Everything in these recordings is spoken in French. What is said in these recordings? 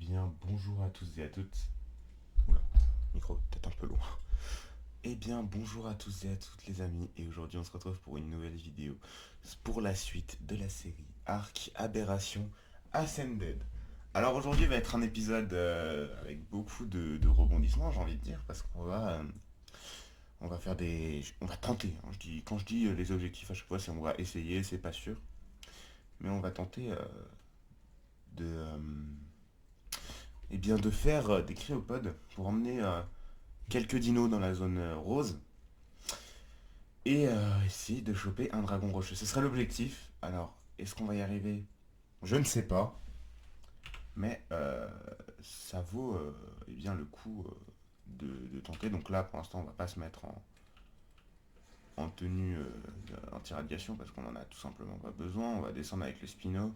bien, bonjour à tous et à toutes. Oula, micro peut-être un peu loin. Eh bien, bonjour à tous et à toutes les amis. Et aujourd'hui, on se retrouve pour une nouvelle vidéo. Pour la suite de la série Arc Aberration Ascended. Alors aujourd'hui va être un épisode avec beaucoup de rebondissements, j'ai envie de dire, parce on va faire des... On va tenter. Hein. Quand je dis les objectifs à chaque fois, c'est on va essayer, c'est pas sûr. Mais on va tenter de... eh bien, de faire des cryopоdes pour emmener quelques dinos dans la zone rose et essayer de choper un dragon rocheux. Ce serait l'objectif. Alors, est-ce qu'on va y arriver? Je ne sais pas, mais ça vaut eh bien le coup de tenter. Donc là, pour l'instant, on va pas se mettre en tenue anti-radiation parce qu'on en a tout simplement pas besoin. On va descendre avec le Spino.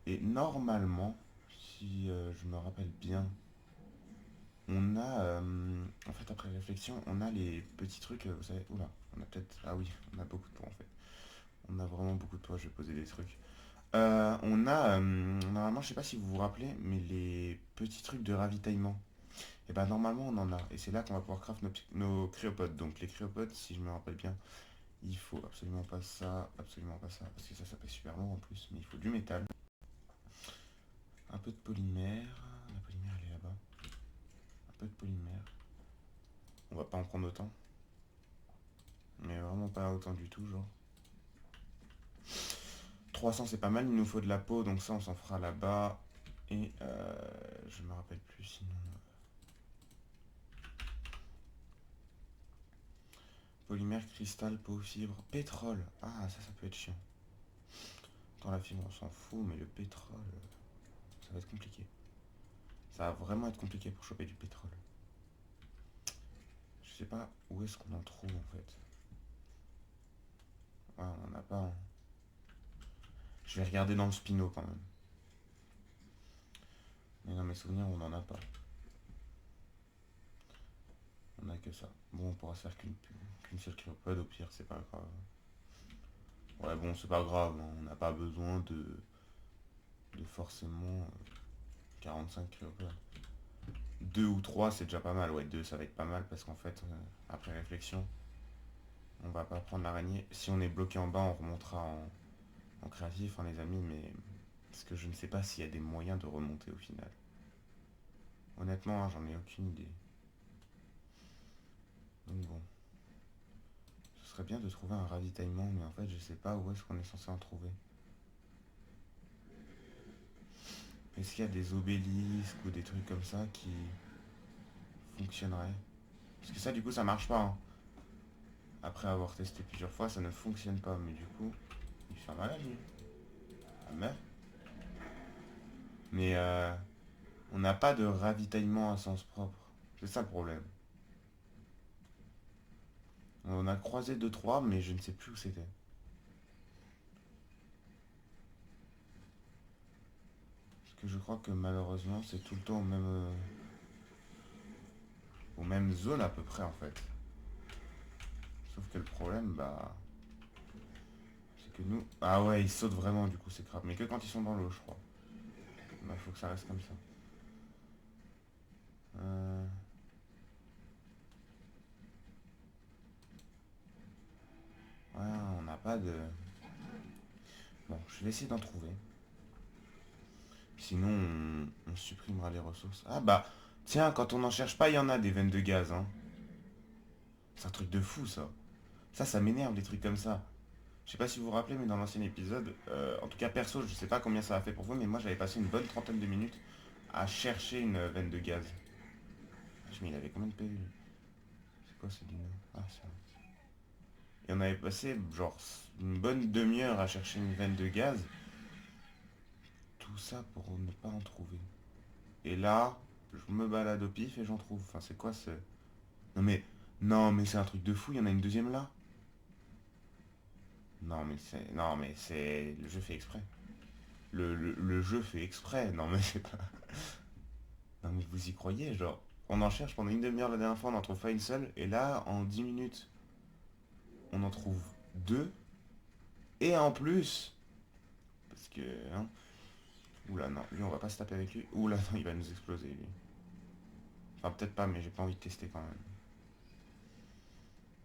Et normalement, si je me rappelle bien, on a, en fait, après réflexion, on a les petits trucs, vous savez, oula, on a peut-être, ah oui, on a beaucoup de poids en fait. On a vraiment beaucoup de poids, je vais poser des trucs. On a, normalement, je sais pas si vous vous rappelez, mais les petits trucs de ravitaillement. Et ben normalement, on en a. Et c'est là qu'on va pouvoir craft nos cryopodes. Donc les cryopodes, si je me rappelle bien, il faut absolument pas ça, parce que ça fait super lourd en plus, mais il faut du métal. Un peu de polymère, la polymère elle est là-bas. Un peu de polymère. On va pas en prendre autant. Mais vraiment pas autant du tout, genre. 300 c'est pas mal, il nous faut de la peau, donc ça on s'en fera là-bas. Et je me rappelle plus sinon. Polymère, cristal, peau, fibre, pétrole. Ah ça peut être chiant. Dans la fibre on s'en fout, mais le pétrole, ça va être compliqué. Ça va vraiment être compliqué pour choper du pétrole. Je sais pas où est-ce qu'on en trouve en fait. Ouais, on en a pas. Hein. Je vais regarder dans le spino quand même. Mais dans mes souvenirs on en a pas. On a que ça. Bon on pourra se faire qu'une seule cryopode au pire, c'est pas grave. Ouais bon c'est pas grave, hein. On n'a pas besoin de forcément 45 cryopodes. 2 ou 3 c'est déjà pas mal, ouais 2 ça va être pas mal parce qu'en fait après réflexion on va pas prendre l'araignée. Si on est bloqué en bas on remontera en créatif hein, les amis, mais parce que je ne sais pas s'il y a des moyens de remonter au final. Honnêtement hein, j'en ai aucune idée. Donc bon, ce serait bien de trouver un ravitaillement mais en fait je sais pas où est-ce qu'on est censé en trouver. Est-ce qu'il y a des obélisques ou des trucs comme ça qui fonctionneraient? Parce que ça du coup ça marche pas hein. Après avoir testé plusieurs fois, ça ne fonctionne pas. Mais du coup, il fait mal à lui. Ah, mais on n'a pas de ravitaillement à sens propre. C'est ça le problème. On a croisé deux trois mais je ne sais plus où c'était. Parce que je crois que malheureusement, c'est tout le temps aux mêmes zones à peu près en fait. Sauf que le problème, bah, c'est que nous... Ah ouais, ils sautent vraiment du coup, c'est grave. Mais que quand ils sont dans l'eau, je crois. Bah, faut que ça reste comme ça. Euh... Ouais, on n'a pas de... Bon, je vais essayer d'en trouver. Sinon, on supprimera les ressources. Ah bah, tiens, quand on n'en cherche pas, il y en a des veines de gaz, hein. C'est un truc de fou, ça. Ça m'énerve, les trucs comme ça. Je sais pas si vous vous rappelez, mais dans l'ancien épisode, en tout cas perso, je sais pas combien ça a fait pour vous, mais moi j'avais passé une bonne trentaine de minutes à chercher une veine de gaz. Je il avait combien de PV? C'est quoi ce dino? Ah, c'est un... Et on avait passé genre une bonne demi-heure à chercher une veine de gaz. Tout ça pour ne pas en trouver. Et là, je me balade au pif et j'en trouve. Enfin, c'est quoi ce... Non mais... Non mais c'est un truc de fou, il y en a une deuxième là. Non mais c'est... Non mais c'est... Le jeu fait exprès. Le jeu fait exprès. Non mais c'est pas... Non mais vous y croyez, genre... On en cherche pendant une demi-heure la dernière fois, on n'en trouve pas une seule. Et là, en 10 minutes, on en trouve deux. Et en plus... Parce que... Hein, Oula, non, lui, on va pas se taper avec lui. Oula, non, il va nous exploser, lui. Enfin, peut-être pas, mais j'ai pas envie de tester quand même.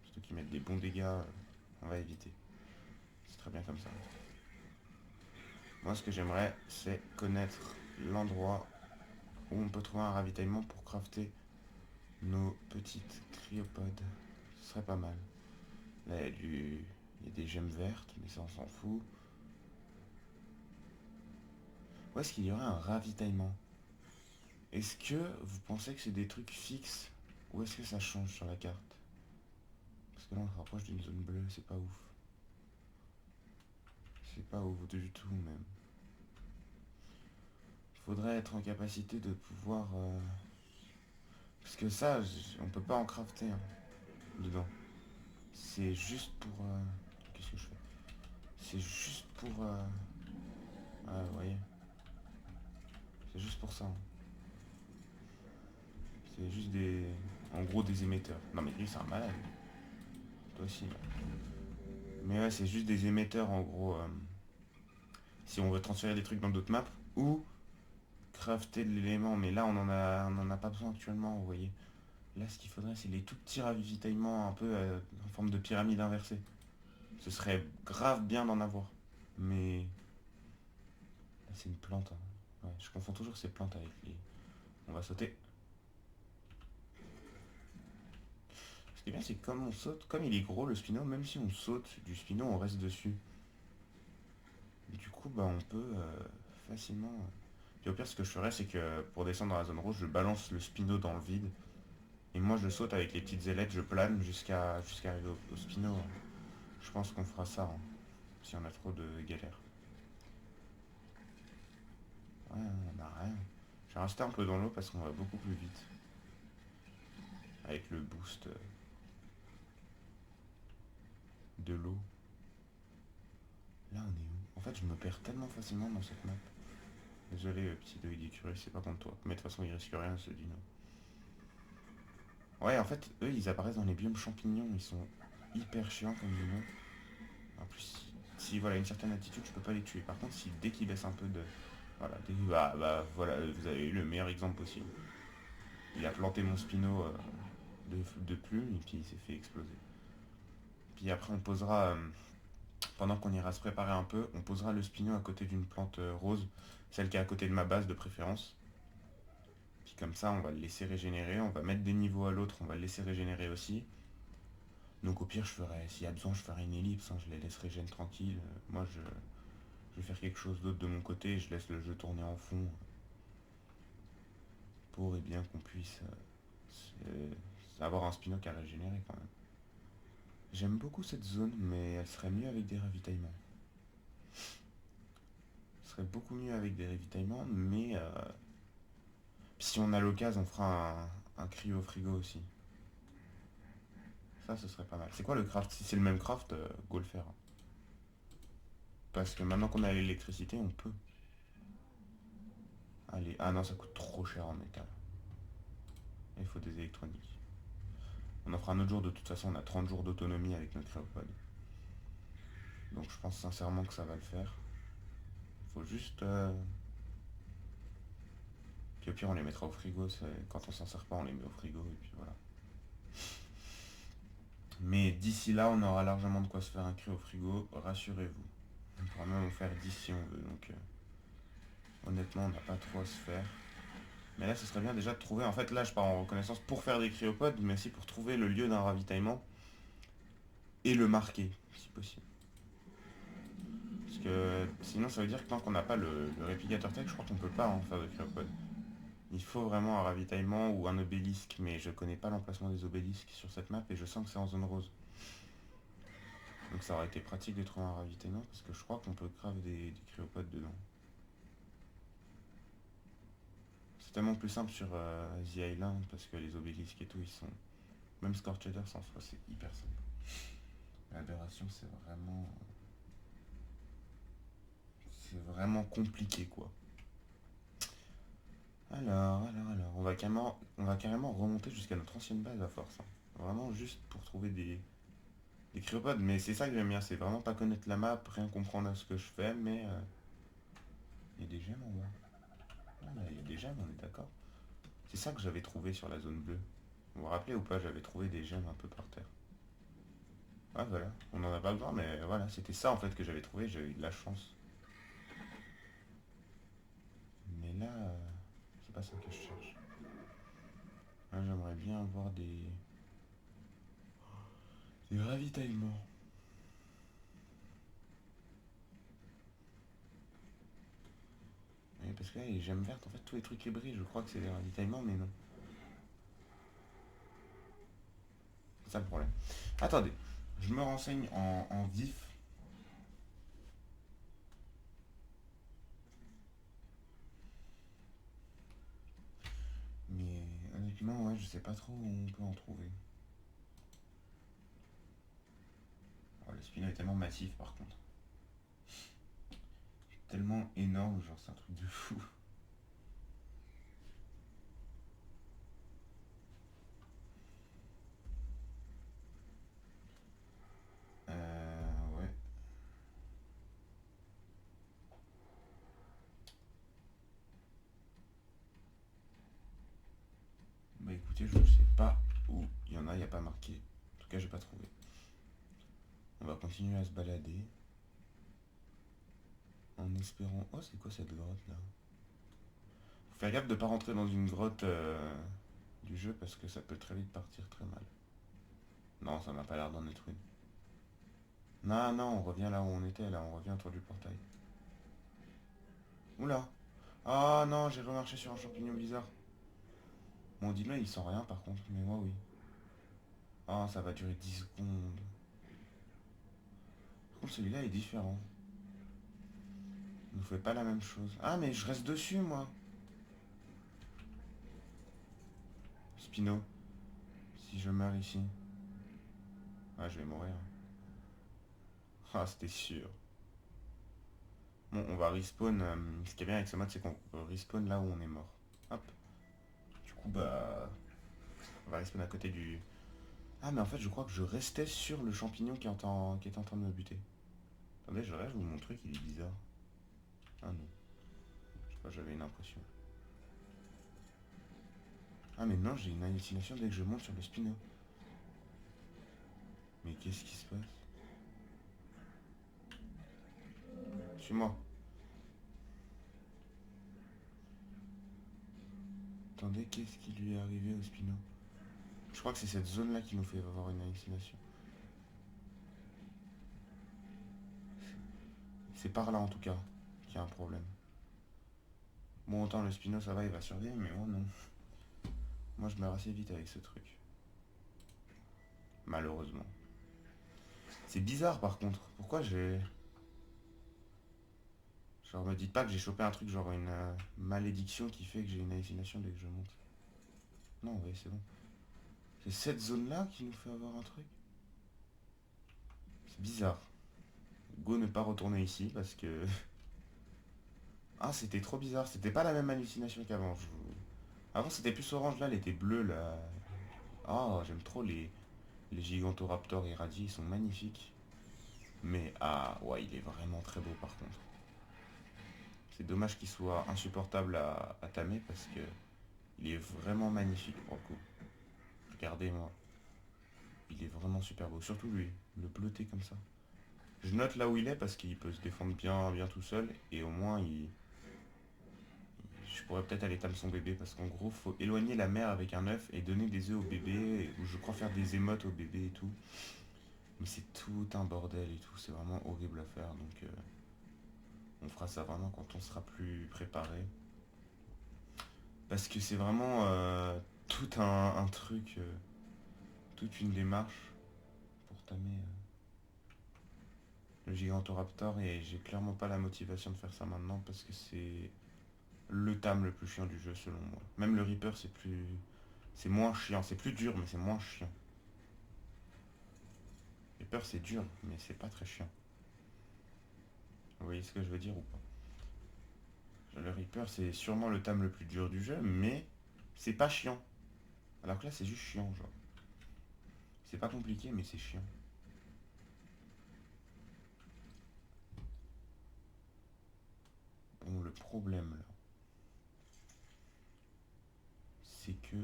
Surtout qu'ils mettent des bons dégâts, on va éviter. C'est très bien comme ça. Moi, ce que j'aimerais, c'est connaître l'endroit où on peut trouver un ravitaillement pour crafter nos petites cryopodes. Ce serait pas mal. Là, il y a des gemmes vertes, mais ça, on s'en fout. Où est-ce qu'il y aurait un ravitaillement? Est-ce que vous pensez que c'est des trucs fixes ou est-ce que ça change sur la carte? Parce que là, on se rapproche d'une zone bleue, c'est pas ouf. C'est pas ouf du tout, même. Faudrait être en capacité de pouvoir... Parce que ça, on peut pas en crafter hein, dedans. C'est juste pour... Qu'est-ce que je fais? C'est juste pour... Ah, vous voyez. C'est juste pour ça, hein. C'est juste des... En gros, des émetteurs. Non mais lui, c'est un malade. Toi aussi. Là. Mais ouais, c'est juste des émetteurs, en gros. Si on veut transférer des trucs dans d'autres maps. Ou crafter de l'élément. Mais là, on en a pas besoin actuellement, vous voyez. Là, ce qu'il faudrait, c'est les tout petits ravitaillements un peu en forme de pyramide inversée. Ce serait grave bien d'en avoir. Mais... Là, c'est une plante. Hein. Ouais, je confonds toujours ces plantes avec les... On va sauter. Ce qui est bien, c'est que comme on saute, comme il est gros le spino, même si on saute du spino, on reste dessus. Du coup, bah on peut facilement... Puis au pire, ce que je ferais, c'est que pour descendre dans la zone rouge, je balance le spino dans le vide. Et moi, je saute avec les petites ailettes, je plane jusqu'à arriver au spino. Je pense qu'on fera ça, hein, si on a trop de galères. Ouais, on a rien. Je vais rester un peu dans l'eau parce qu'on va beaucoup plus vite. Avec le boost de l'eau. Là, on est où? En fait, je me perds tellement facilement dans cette map. Désolé, petit deuil d'écureuil, c'est pas contre toi. Mais de toute façon, il risque rien, ce dino. Ouais, en fait, eux, ils apparaissent dans les biomes champignons. Ils sont hyper chiants comme dinos. En plus, si voilà une certaine attitude, je peux pas les tuer. Par contre, si dès qu'ils baissent un peu de... Voilà, bah, voilà, vous avez eu le meilleur exemple possible. Il a planté mon spino de plumes et puis il s'est fait exploser. Puis après, on posera... pendant qu'on ira se préparer un peu, on posera le spino à côté d'une plante rose. Celle qui est à côté de ma base de préférence. Puis comme ça, on va le laisser régénérer. On va mettre des niveaux à l'autre, on va le laisser régénérer aussi. Donc au pire, je ferai, s'il y a besoin, je ferai une ellipse. Hein, je les laisserai régénérer tranquille. Moi, je vais faire quelque chose d'autre de mon côté. Et je laisse le jeu tourner en fond. Pour et bien qu'on puisse avoir un spino qui a régénéré quand même. J'aime beaucoup cette zone, mais elle serait mieux avec des ravitaillements. Elle serait beaucoup mieux avec des ravitaillements, mais si on a l'occasion, on fera un cryo frigo aussi. Ça, ce serait pas mal. C'est quoi le craft? Si c'est le même craft, go le faire. Parce que maintenant qu'on a l'électricité, on peut. Allez, ah non, ça coûte trop cher en métal. Il faut des électroniques. On en fera un autre jour, de toute façon, on a 30 jours d'autonomie avec notre cryopod. Donc je pense sincèrement que ça va le faire. Faut juste... Puis au pire, on les mettra au frigo. Quand on s'en sert pas, on les met au frigo, et puis voilà. Mais d'ici là, on aura largement de quoi se faire un cryo au frigo, rassurez-vous. On pourra même en faire 10 si on veut, donc honnêtement, on n'a pas trop à se faire. Mais là, ce serait bien déjà de trouver, en fait là, je pars en reconnaissance pour faire des cryopodes, mais aussi pour trouver le lieu d'un ravitaillement et le marquer, si possible. Parce que sinon, ça veut dire que tant qu'on n'a pas le réplicateur tech, je crois qu'on peut pas en faire de cryopodes. Il faut vraiment un ravitaillement ou un obélisque, mais je connais pas l'emplacement des obélisques sur cette map et je sens que c'est en zone rose. Donc ça aurait été pratique de trouver un ravitaillement parce que je crois qu'on peut grave des cryopodes dedans. C'est tellement plus simple sur The Island parce que les obélisques et tout, ils sont... Même Scorched Earth en soi, c'est hyper simple. L'aberration, c'est vraiment compliqué, quoi. Alors, on va carrément remonter jusqu'à notre ancienne base à force. Hein. Vraiment juste pour trouver des cryopodes. Mais c'est ça que j'aime bien, c'est vraiment pas connaître la map, rien comprendre à ce que je fais, mais il y a des gemmes en bas. gemmes, on est d'accord? C'est ça que j'avais trouvé sur la zone bleue. Vous vous rappelez ou pas, j'avais trouvé des gemmes un peu par terre. Ah voilà, on n'en a pas besoin, mais voilà, c'était ça en fait que j'avais trouvé, j'avais eu de la chance. Mais là, c'est pas ça que je cherche. Là, j'aimerais bien avoir des ravitaillements. Oui, parce que là, les gemmes vertes, en fait, tous les trucs qui brillent, je crois que c'est des ravitaillements, mais non. C'est ça le problème. Attendez, je me renseigne en vif. Mais honnêtement, ouais, je sais pas trop où on peut en trouver. Oh, le spino est tellement massif par contre. Tellement énorme, genre c'est un truc de fou. Ouais. Bah écoutez, je sais pas où il y en a, il n'y a pas marqué. En tout cas, j'ai pas trouvé. On va continuer à se balader. En espérant... Oh, c'est quoi cette grotte là? Faut faire gaffe de pas rentrer dans une grotte du jeu parce que ça peut très vite partir très mal. Non, ça m'a pas l'air d'en être une. Non, non, on revient là où on était, là, on revient autour du portail. Oula! Ah non, j'ai remarché sur un champignon bizarre. Mon dino il sent rien par contre, mais moi oui. Ah, ça va durer 10 secondes. Par contre, celui-là est différent. Il ne fait pas la même chose. Ah, mais je reste dessus moi! Spino, si je meurs ici. Ah, je vais mourir. Ah, c'était sûr. Bon, on va respawn. Ce qui est bien avec ce mode, c'est qu'on respawn là où on est mort. Hop. Du coup, bah. On va respawn à côté du. Ah, mais en fait, je crois que je restais sur le champignon qui est en train de me buter. Attendez, je rêve ou mon truc il est bizarre? Ah non. Je sais pas, j'avais une impression. Ah, mais non, j'ai une hallucination dès que je monte sur le spino. Mais qu'est-ce qui se passe? Suis-moi. Attendez, qu'est-ce qui lui est arrivé au spino? Je crois que c'est cette zone-là qui nous fait avoir une hallucination. C'est par là en tout cas qu'il y a un problème. Bon, autant le spino ça va, il va survivre, mais moi non. Moi je meurs assez vite avec ce truc. Malheureusement. C'est bizarre par contre. Pourquoi j'ai... Genre me dites pas que j'ai chopé un truc genre une malédiction qui fait que j'ai une hallucination dès que je monte. Non, oui, c'est bon. C'est cette zone-là qui nous fait avoir un truc. C'est bizarre. Go ne pas retourner ici parce que... Ah, c'était trop bizarre. C'était pas la même hallucination qu'avant. Avant, c'était plus orange. Là, elle était bleue, là. Ah, j'aime trop les Gigantoraptors irradiés. Ils sont magnifiques. Mais, ah, ouais, il est vraiment très beau, par contre. C'est dommage qu'il soit insupportable à tamer parce que il est vraiment magnifique, pour le coup. Regardez-moi. Il est vraiment super beau. Surtout lui, le bleuté comme ça. Je note là où il est parce qu'il peut se défendre bien, bien tout seul. Et au moins, je pourrais peut-être aller tamer son bébé parce qu'en gros, faut éloigner la mère avec un œuf et donner des œufs au bébé, ou je crois faire des émotes au bébé et tout. Mais c'est tout un bordel et tout, c'est vraiment horrible à faire, donc on fera ça vraiment quand on sera plus préparé. Parce que c'est vraiment tout un truc, toute une démarche pour tamer le Gigantoraptor et j'ai clairement pas la motivation de faire ça maintenant parce que c'est le tame le plus chiant du jeu selon moi. Même le Reaper c'est plus... C'est moins chiant, c'est plus dur mais c'est moins chiant. Reaper c'est dur mais c'est pas très chiant. Vous voyez ce que je veux dire ou pas? Le Reaper c'est sûrement le tame le plus dur du jeu mais c'est pas chiant. Alors que là c'est juste chiant genre. C'est pas compliqué mais c'est chiant. Bon le problème là. c'est que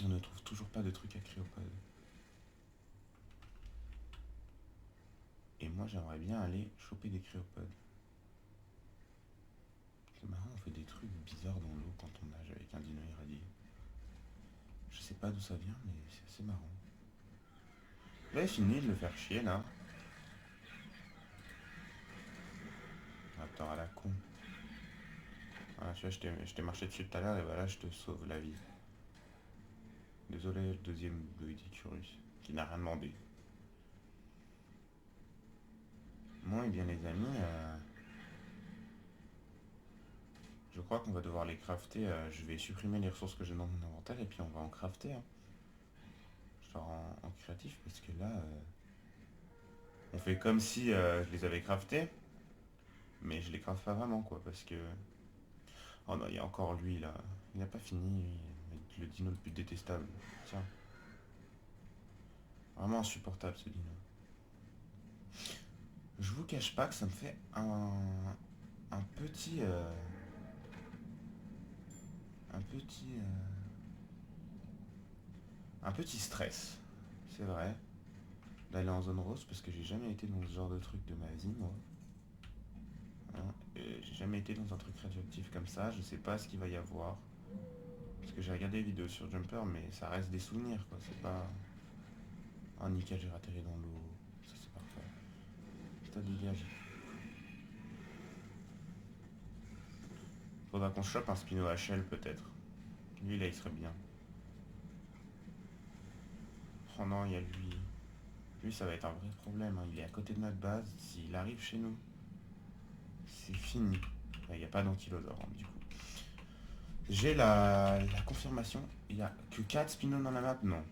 on ne trouve toujours pas de trucs à cryopode. Et moi j'aimerais bien aller choper des cryopodes. C'est marrant, on fait des trucs bizarres dans l'eau quand on nage avec un dino irradié. Je sais pas d'où ça vient, mais c'est assez marrant. J'avais fini de le faire chier là. Attends, à la con. Voilà, tu vois, je t'ai marché dessus tout à l'heure et voilà, je te sauve la vie. Désolé, le deuxième Boedicurus, qui n'a rien demandé. Bon, et bien les amis, je crois qu'on va devoir les crafter. Je vais supprimer les ressources que j'ai dans mon inventaire et puis on va en crafter. Hein. Genre en créatif, parce que là, on fait comme si je les avais craftés, mais je les craft pas vraiment, quoi, parce que... Oh non, il y a encore lui, là. Il n'a pas fini, avec le dino le plus détestable. Tiens. Vraiment insupportable, ce dino. Je vous cache pas que ça me fait un petit... un petit... un petit stress, c'est vrai, d'aller en zone rose, parce que j'ai jamais été dans ce genre de truc de ma vie, moi. Hein, j'ai jamais été dans un truc radioactif comme ça, je sais pas ce qu'il va y avoir. Parce que j'ai regardé des vidéos sur Jumper, mais ça reste des souvenirs, quoi. C'est pas... Ah, nickel, j'ai atterri dans l'eau. Ça, c'est parfait. Ça dégage. Faudra qu'on chope un Spino HL, peut-être. Lui, là, il serait bien. Oh non, il y a lui. Lui, ça va être un vrai problème. Hein. Il est à côté de notre base. S'il arrive chez nous, c'est fini. Il n'y a pas d'ankylosaure, hein, du coup. J'ai la confirmation. Il n'y a que 4 spinos dans la map. Non.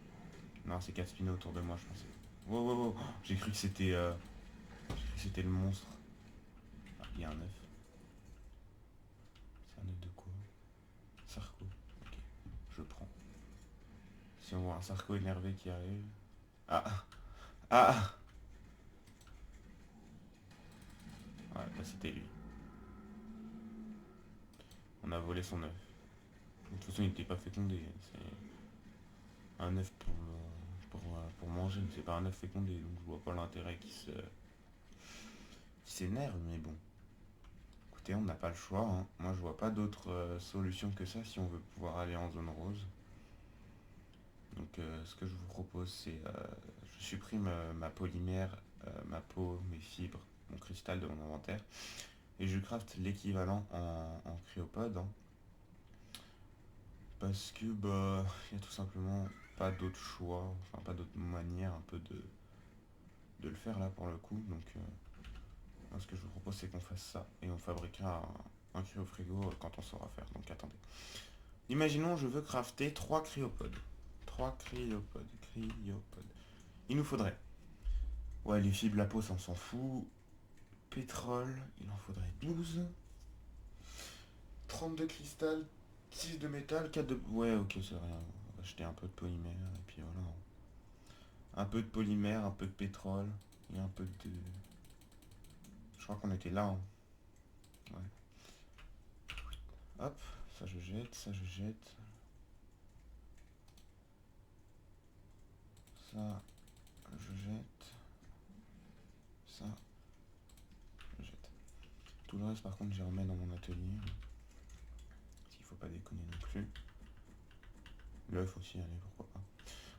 Non, c'est 4 spinos autour de moi, je pensais. Wow, wow, wow. J'ai cru que c'était... j'ai cru que c'était le monstre. Ah, il y a un œuf. C'est un œuf de quoi? Sarco. Ok. Je prends. Si on voit un Sarco énervé qui arrive... Ah. Ah. Ouais, bah c'était lui. On a volé son œuf. De toute façon, il n'était pas fécondé. C'est un œuf pour manger, mais c'est pas un œuf fécondé. Donc je vois pas l'intérêt qui s'énerve, mais bon. Écoutez, on n'a pas le choix. Hein. Moi, je vois pas d'autre solution que ça si on veut pouvoir aller en zone rose. Donc, ce que je vous propose, c'est je supprime ma polymère, ma peau, mes fibres, mon cristal de mon inventaire, et je craft l'équivalent en cryopode. Hein. Parce que bah il y a tout simplement pas d'autre choix, enfin pas d'autre manière un peu de le faire là pour le coup. Donc moi, ce que je vous propose c'est qu'on fasse ça et on fabriquera un cryo-frigo quand on saura faire. Donc attendez. Imaginons je veux crafter 3 cryopodes. 3 cryopodes. Il nous faudrait. Ouais, les fibres, la peau, ça on s'en fout. Pétrole, il en faudrait 12. 32 cristal, 6 de métal, 4 de... Ouais, ok, c'est rien. On va acheter un peu de polymère, et puis voilà. Un peu de polymère, un peu de pétrole, et un peu de... Je crois qu'on était là. Hein. Ouais. Hop, ça je jette, ça je jette. Ça, je jette. Ça, je jette. Tout le reste, par contre, j'y remets dans mon atelier. S'il faut pas déconner non plus. L'œuf aussi, allez, pourquoi pas.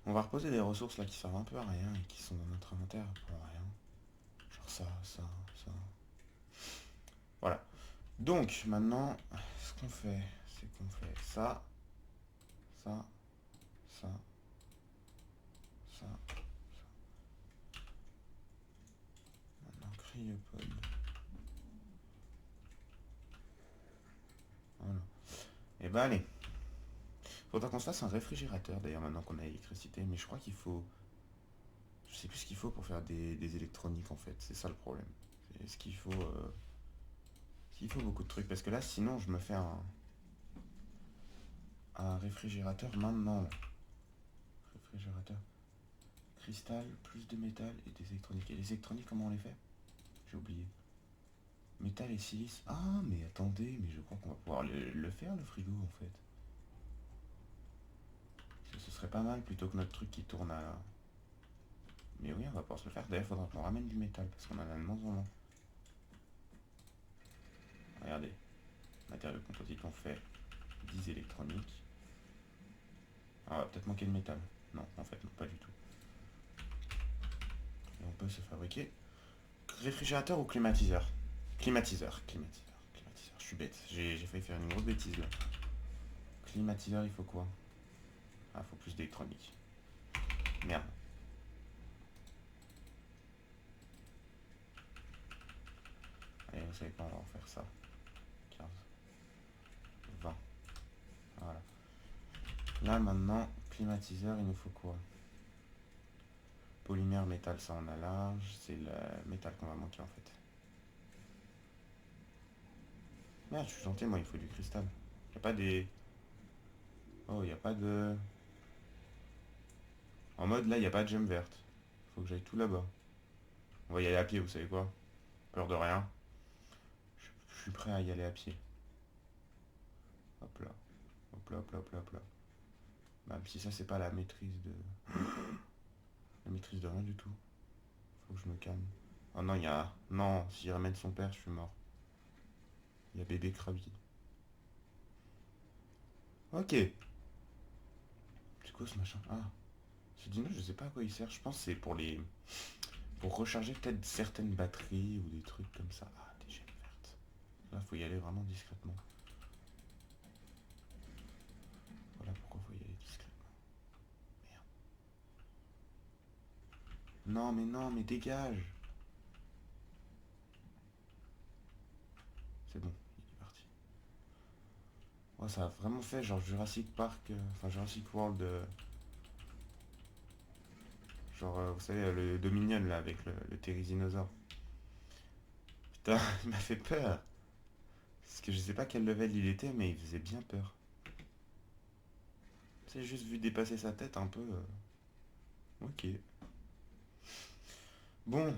On va reposer des ressources là qui servent un peu à rien et qui sont dans notre inventaire pour rien. Genre ça. Voilà. Donc, maintenant, ce qu'on fait, c'est qu'on fait ça, ça, ça, ça. Maintenant, cryopode. Voilà. Et bah allez. Faudra qu'on se fasse un réfrigérateur d'ailleurs maintenant qu'on a l'électricité, mais je crois qu'il faut... Je sais plus ce qu'il faut pour faire des électroniques en fait, c'est ça le problème. C'est ce qu'il faut... Il faut beaucoup de trucs, parce que là sinon je me fais un réfrigérateur maintenant. Là. Réfrigérateur. Cristal, plus de métal et des électroniques. Et les électroniques, comment on les fait? J'ai oublié. Métal et silice. Ah, mais attendez, mais je crois qu'on va pouvoir le faire, le frigo, en fait. Ce serait pas mal plutôt que notre truc qui tourne à... Mais oui, on va pouvoir se le faire. D'ailleurs, il faudra qu'on ramène du métal, parce qu'on en a de moins en moins. Regardez. Matériaux composites, on fait 10 électroniques. Ah, on va peut-être manquer de métal. Non, en fait, non, pas du tout. Et on peut se fabriquer réfrigérateur ou climatiseur. Climatiseur. Je suis bête. J'ai failli faire une grosse bêtise là. Climatiseur, il faut quoi? Ah, il faut plus d'électronique. Merde. Allez, vous savez quoi, on va en faire ça. 15, 20. Voilà. Là, maintenant, climatiseur, il nous faut quoi? Polymère, métal, ça on a large. C'est le métal qu'on va manquer en fait. Merde, je suis tenté, moi, il faut du cristal. Y a pas des... Oh, y a pas de... En mode, là, y a pas de gemme verte. Faut que j'aille tout là-bas. On va y aller à pied, vous savez quoi? Peur de rien. Je suis prêt à y aller à pied. Hop là. Hop là, hop là, hop là, hop là. Même si ça, c'est pas la maîtrise de... La maîtrise de rien du tout. Faut que je me calme. Oh non, il y a... Non, s'il ramène son père, je suis mort. Il y a bébé Krabi. Ok. C'est quoi ce machin? Ah. Ce dino, je sais pas à quoi il sert. Je pense que c'est pour les... Pour recharger peut-être certaines batteries ou des trucs comme ça. Ah, des gemmes vertes. Là, faut y aller vraiment discrètement. Voilà pourquoi faut y aller discrètement. Merde. Non, mais dégage. C'est bon, il est parti. Oh, ça a vraiment fait genre Jurassic Park, enfin Jurassic World, genre vous savez le Dominion là avec le Therizinosaure. Putain, il m'a fait peur. Parce que je sais pas quel level il était, mais il faisait bien peur. C'est juste vu dépasser sa tête un peu. Ok. Bon,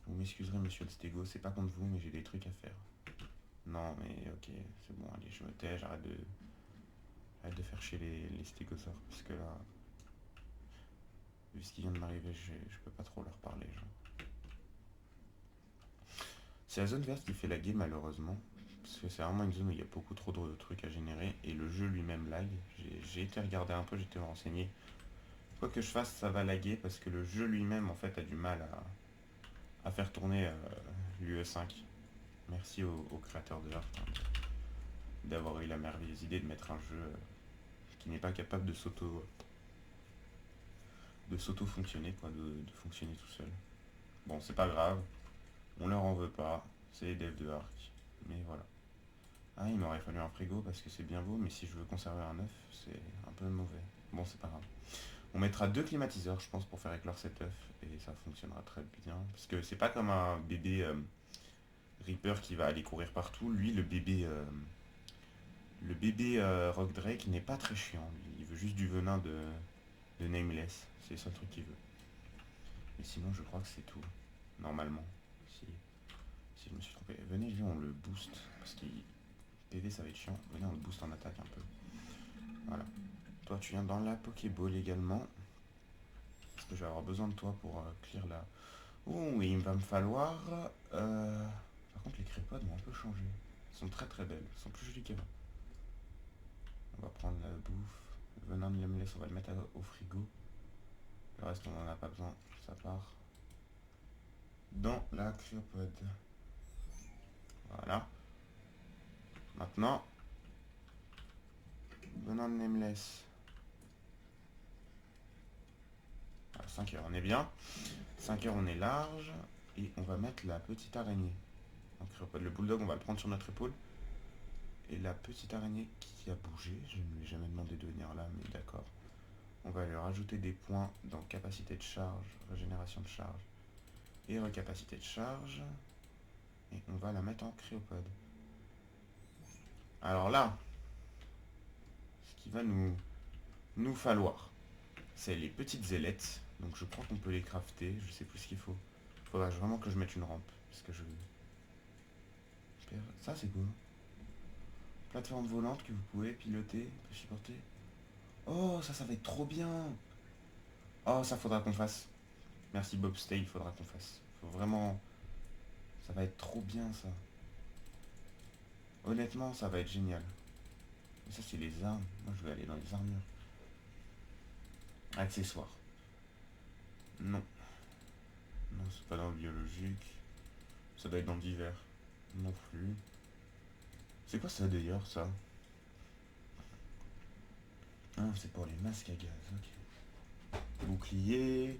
vous m'excuserez monsieur le stégo, c'est pas contre vous, mais j'ai des trucs à faire. Non mais ok, c'est bon, allez, je me tais, j'arrête de faire chier les stégosaures, parce que là, vu ce qui vient de m'arriver, je peux pas trop leur parler, genre. C'est la zone verte qui fait laguer malheureusement, parce que c'est vraiment une zone où il y a beaucoup trop de trucs à générer, et le jeu lui-même lag. J'ai été regarder un peu, j'étais renseigné. Quoi que je fasse, ça va laguer, parce que le jeu lui-même en fait a du mal à faire tourner l'UE5. Merci au créateur de Heart hein, d'avoir eu la merveilleuse idée de mettre un jeu qui n'est pas capable de s'auto-fonctionner, quoi, de fonctionner tout seul. Bon, c'est pas grave, on leur en veut pas, c'est les devs de Ark, mais voilà. Ah, il m'aurait fallu un frigo parce que c'est bien beau, mais si je veux conserver un œuf, c'est un peu mauvais. Bon, c'est pas grave. On mettra 2 climatiseurs, je pense, pour faire éclore cet œuf, et ça fonctionnera très bien. Parce que c'est pas comme un bébé Reaper qui va aller courir partout. Lui, le bébé Rock Drake n'est pas très chiant. Lui. Il veut juste du venin de Nameless. C'est le seul truc qu'il veut. Et sinon, je crois que c'est tout. Normalement. Si, si je me suis trompé. Venez, lui, on le boost. Parce qu'il PV, ça va être chiant. Venez, on le booste en attaque un peu. Voilà. Toi, tu viens dans la Pokéball également. Parce que je vais avoir besoin de toi pour clear la... Oh, oui, il va me falloir... Par contre, les crépodes vont un peu changer. Elles sont très très belles. Elles sont plus jolies qu'avant. On va prendre la bouffe. Le venin de Lemless, on va le mettre au frigo. Le reste, on n'en a pas besoin. Ça part dans la cryopode. Voilà. Maintenant, venin de Nameless. À 5 heures, on est bien. 5 heures, on est large. Et on va mettre la petite araignée en cryopode. Le bulldog, on va le prendre sur notre épaule. Et la petite araignée qui a bougé, je ne lui ai jamais demandé de venir là, mais d'accord. On va lui rajouter des points dans capacité de charge, régénération de charge et recapacité de charge. Et on va la mettre en cryopode. Alors là, ce qui va nous falloir, c'est les petites ailettes. Donc je crois qu'on peut les crafter, je sais plus ce qu'il faut. Faudra vraiment que je mette une rampe, parce que je... Ça c'est quoi? Plateforme volante que vous pouvez piloter, supporter. Oh, ça va être trop bien. Oh, ça faudra qu'on fasse. Merci Bob Stay, il faudra qu'on fasse. Faut vraiment... Ça va être trop bien ça. Honnêtement, ça va être génial. Et ça c'est les armes. Moi je vais aller dans les armures. Accessoires. Non. Non, c'est pas dans le biologique. Ça doit être dans le divers. Non plus. C'est quoi ça d'ailleurs ça? Ah, c'est pour les masques à gaz, ok. Bouclier.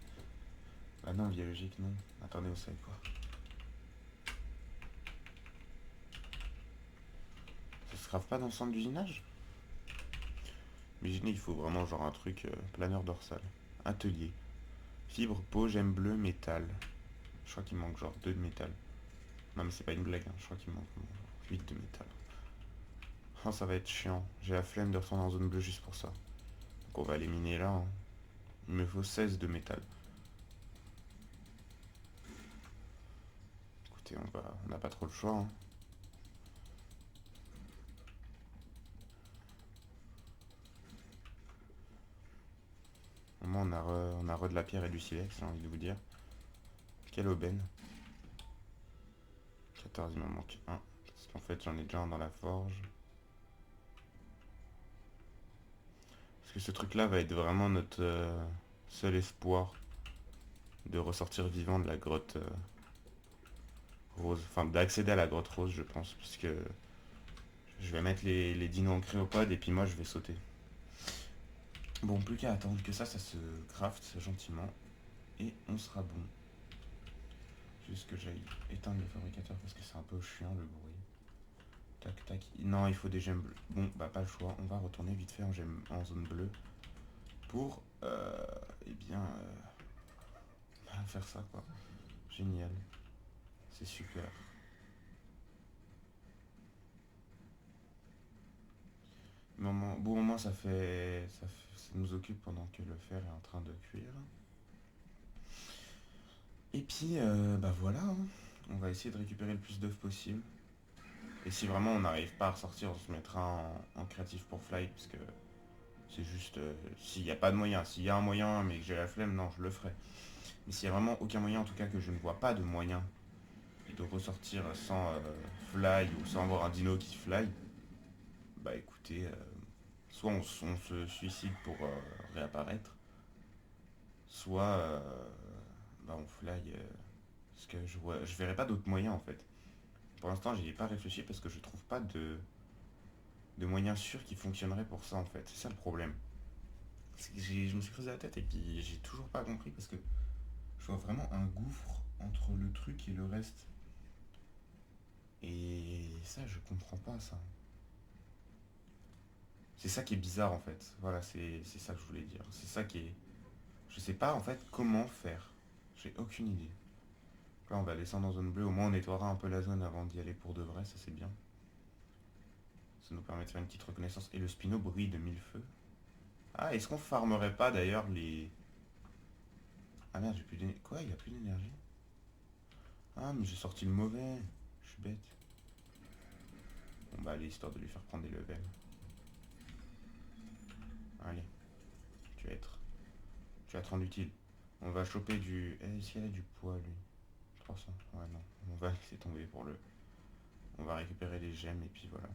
Ah non, biologique, non. Attendez, vous savez quoi? Ça se grave pas dans le centre d'usinage? Imaginez, il faut vraiment genre un truc planeur dorsal. Atelier. Fibre, peau, gemme bleue, métal. Je crois qu'il manque genre 2 de métal. Non mais c'est pas une blague, hein. Je crois qu'il manque genre 8 de métal. Oh, ça va être chiant. J'ai la flemme de retourner en zone bleue juste pour ça. Donc on va éliminer là, hein. Il me faut 16 de métal. Écoutez, on n'a pas trop le choix, hein. Au moins on a re de la pierre et du silex, j'ai envie de vous dire. Quelle aubaine. 14, il m'en manque un. Parce qu'en fait j'en ai déjà un dans la forge. Parce que ce truc là va être vraiment notre seul espoir de ressortir vivant de la grotte rose. Enfin d'accéder à la grotte rose je pense. Parce que je vais mettre les dinos en créopode et puis moi je vais sauter. Bon, plus qu'à attendre que ça se craft gentiment. Et on sera bon. Juste que j'aille éteindre le fabricateur parce que c'est un peu chiant le bruit. Tac tac. Non, il faut des gemmes bleues. Bon, bah pas le choix. On va retourner vite fait en zone bleue pour eh bien faire ça quoi. Génial. C'est super. Bon, au moins ça nous occupe pendant que le fer est en train de cuire. Et puis bah voilà, hein. On va essayer de récupérer le plus d'œufs possible. Et si vraiment on n'arrive pas à ressortir, on se mettra en créatif pour fly parce que c'est juste s'il n'y a pas de moyen. S'il y a un moyen mais que j'ai la flemme, non, je le ferai. Mais s'il n'y a vraiment aucun moyen, en tout cas que je ne vois pas de moyen de ressortir sans fly ou sans avoir un dino qui fly, bah écoutez, soit on se suicide pour réapparaître, soit bah on fly parce que je verrai pas d'autres moyens en fait. Pour l'instant j'y ai pas réfléchi parce que je trouve pas de moyens sûrs qui fonctionneraient pour ça en fait. C'est ça le problème. Je me suis creusé la tête et puis j'ai toujours pas compris parce que je vois vraiment un gouffre entre le truc et le reste. Et ça, je comprends pas ça. C'est ça qui est bizarre en fait. Voilà, c'est ça que je voulais dire. C'est ça qui est. Je sais pas en fait comment faire. J'ai aucune idée. Là, on va descendre en zone bleue. Au moins, on nettoiera un peu la zone avant d'y aller pour de vrai. Ça, c'est bien. Ça nous permet de faire une petite reconnaissance. Et le spino brille de mille feux. Ah, est-ce qu'on farmerait pas d'ailleurs les. Ah merde, j'ai plus d'énergie. Quoi, il a plus d'énergie? Ah, mais j'ai sorti le mauvais. Je suis bête. Bon, bah, allez, histoire de lui faire prendre des levels. Allez, tu vas être. Tu vas te rendre utile. On va choper du. Est-ce qu'il y a du poids, lui? 300. Ouais, non. On va laisser tomber pour le. On va récupérer les gemmes et puis voilà.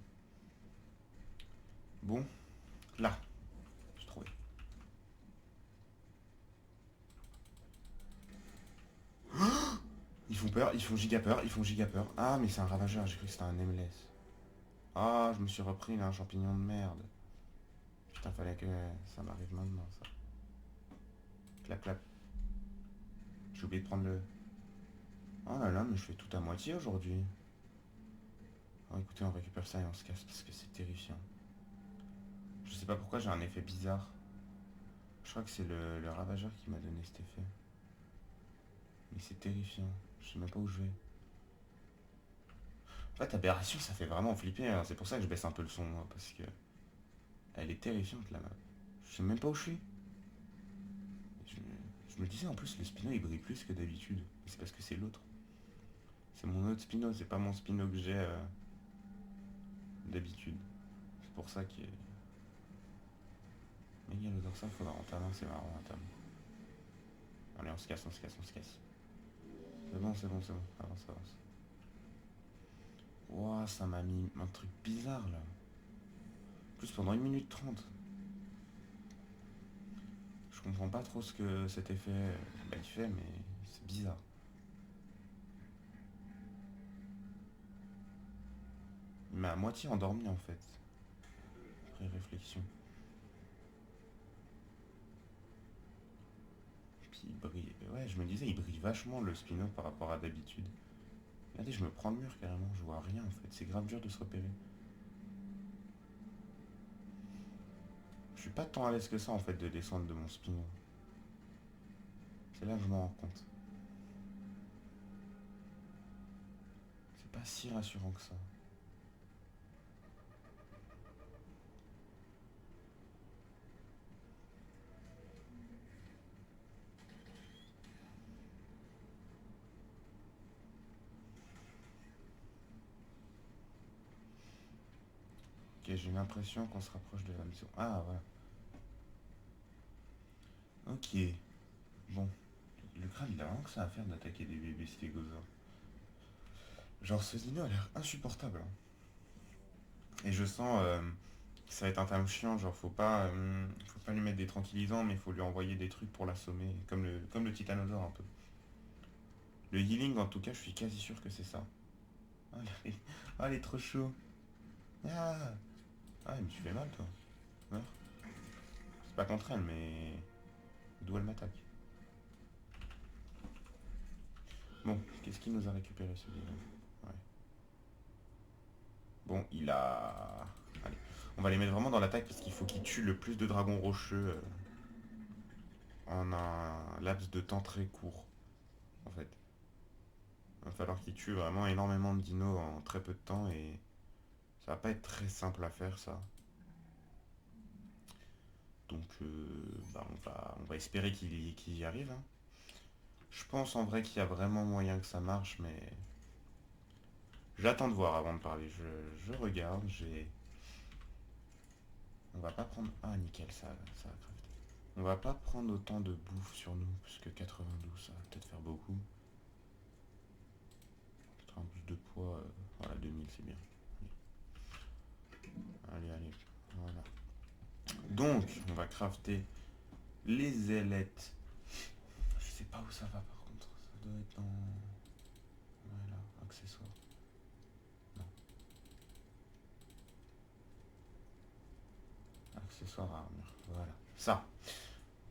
Bon, là, j'ai trouvé. Ils font peur, ils font giga peur, ils font giga peur. Ah, mais c'est un ravageur, j'ai cru que c'était un nameless. Ah, je me suis repris là, un champignon de merde. Putain, fallait que ça m'arrive maintenant, ça. Clap, clap. J'ai oublié de prendre le. Oh là là, mais je fais tout à moitié aujourd'hui. Oh, écoutez, on récupère ça et on se casse parce que c'est terrifiant. Je sais pas pourquoi j'ai un effet bizarre. Je crois que c'est le ravageur qui m'a donné cet effet. Mais c'est terrifiant. Je sais même pas où je vais. En fait, aberration, ça fait vraiment flipper, hein. C'est pour ça que je baisse un peu le son, moi, parce que elle est terrifiante, la map. Je sais même pas où je suis. Je, je me disais, en plus, le spino, il brille plus que d'habitude. C'est parce que c'est l'autre. C'est mon autre spino, c'est pas mon spino que j'ai. d'habitude. C'est pour ça qu'il est... Mégalodorsa, faudra en talent, c'est marrant en talent. Allez, on se casse, on se casse, on se casse. C'est bon, c'est bon, c'est bon. Avance, avance. Ouah, ça m'a mis un truc bizarre là. En plus pendant 1 minute 30. Je comprends pas trop ce que cet effet il fait, mais c'est bizarre. Il m'a à moitié endormi en fait. Après réflexion. Puis il brille. Ouais, je me disais, il brille vachement le Spino par rapport à d'habitude. Regardez, je me prends le mur carrément, je vois rien en fait. C'est grave dur de se repérer. Je suis pas tant à l'aise que ça en fait de descendre de mon Spino. C'est là que je m'en rends compte. C'est pas si rassurant que ça. Ok, j'ai l'impression qu'on se rapproche de la maison. Ah, voilà. Ok. Bon. Le crâne, il a vraiment que ça à faire d'attaquer des bébés stégosaures. Genre, ce dino a l'air insupportable, hein. Et je sens que ça va être un terme chiant. Genre, faut pas lui mettre des tranquillisants, mais il faut lui envoyer des trucs pour l'assommer. Comme le titanosaure, un peu. Le healing, en tout cas, je suis quasi sûr que c'est ça. Ah, elle est trop chaud. Ah, ah, mais tu fais mal, toi. Meurs. C'est pas contre elle, mais d'où elle m'attaque. Bon, qu'est-ce qu'il nous a récupéré celui-là? Ouais. Bon, il a... Allez, on va les mettre vraiment dans l'attaque parce qu'il faut qu'il tue le plus de dragons rocheux en un laps de temps très court, en fait. Il va falloir qu'il tue vraiment énormément de dinos en très peu de temps et ça va pas être très simple à faire, ça. Donc, bah, on va espérer qu'il y arrive, hein. Je pense en vrai qu'il y a vraiment moyen que ça marche, mais j'attends de voir avant de parler. Je regarde, j'ai... On va pas prendre... Ah, nickel, ça a crafté. On va pas prendre autant de bouffe sur nous, parce que 92, ça va peut-être faire beaucoup. 92 de poids, voilà, 2000, c'est bien. Allez, allez, voilà. Donc, on va crafter les ailettes. Je sais pas où ça va par contre. Ça doit être dans... Voilà, accessoires. Non. Accessoires à armure. Voilà. Ça.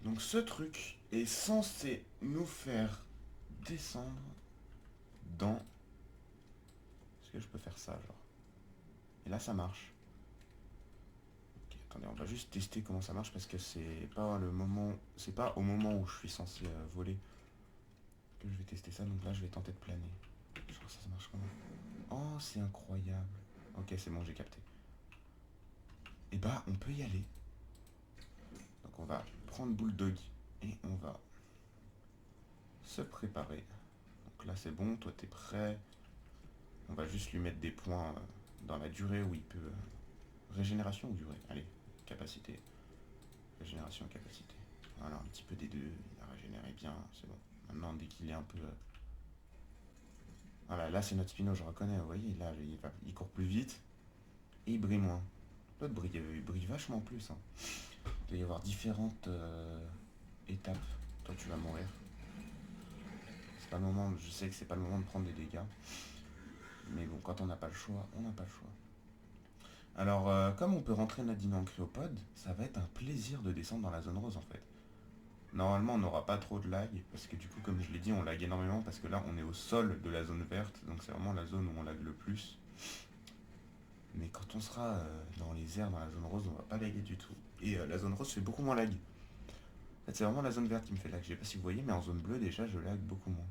Donc ce truc est censé nous faire descendre dans... Est-ce que je peux faire ça, genre? Et là, ça marche. Ok, attendez, on va juste tester comment ça marche parce que c'est pas le moment... C'est pas au moment où je suis censé voler que je vais tester ça. Donc là, je vais tenter de planer. Je crois que ça marche comment? Oh, c'est incroyable. Ok, c'est bon, j'ai capté. Et bah, on peut y aller. Donc on va prendre Bulldog et on va se préparer. Donc là, c'est bon, toi, t'es prêt. On va juste lui mettre des points dans la durée où il peut... Régénération ou durée? Allez, capacité. Régénération, capacité. Voilà, un petit peu des deux. Il a régénéré bien, c'est bon. Maintenant, dès qu'il est un peu... Voilà, là, c'est notre Spino, je reconnais. Vous voyez, là, il court plus vite. Et il brille moins. L'autre il brille vachement plus, hein. Il doit y avoir différentes étapes. Toi, tu vas mourir. C'est pas le moment... Je sais que c'est pas le moment de prendre des dégâts. Mais bon, quand on n'a pas le choix, on n'a pas le choix. Alors, comme on peut rentrer notre dino en cryopode, ça va être un plaisir de descendre dans la zone rose en fait. Normalement, on n'aura pas trop de lag, parce que du coup, comme je l'ai dit, on lag énormément, parce que là, on est au sol de la zone verte, donc c'est vraiment la zone où on lag le plus. Mais quand on sera dans les airs, dans la zone rose, on va pas laguer du tout. Et la zone rose fait beaucoup moins lag. En fait, c'est vraiment la zone verte qui me fait lag. Je sais pas si vous voyez, mais en zone bleue, déjà, je lag beaucoup moins.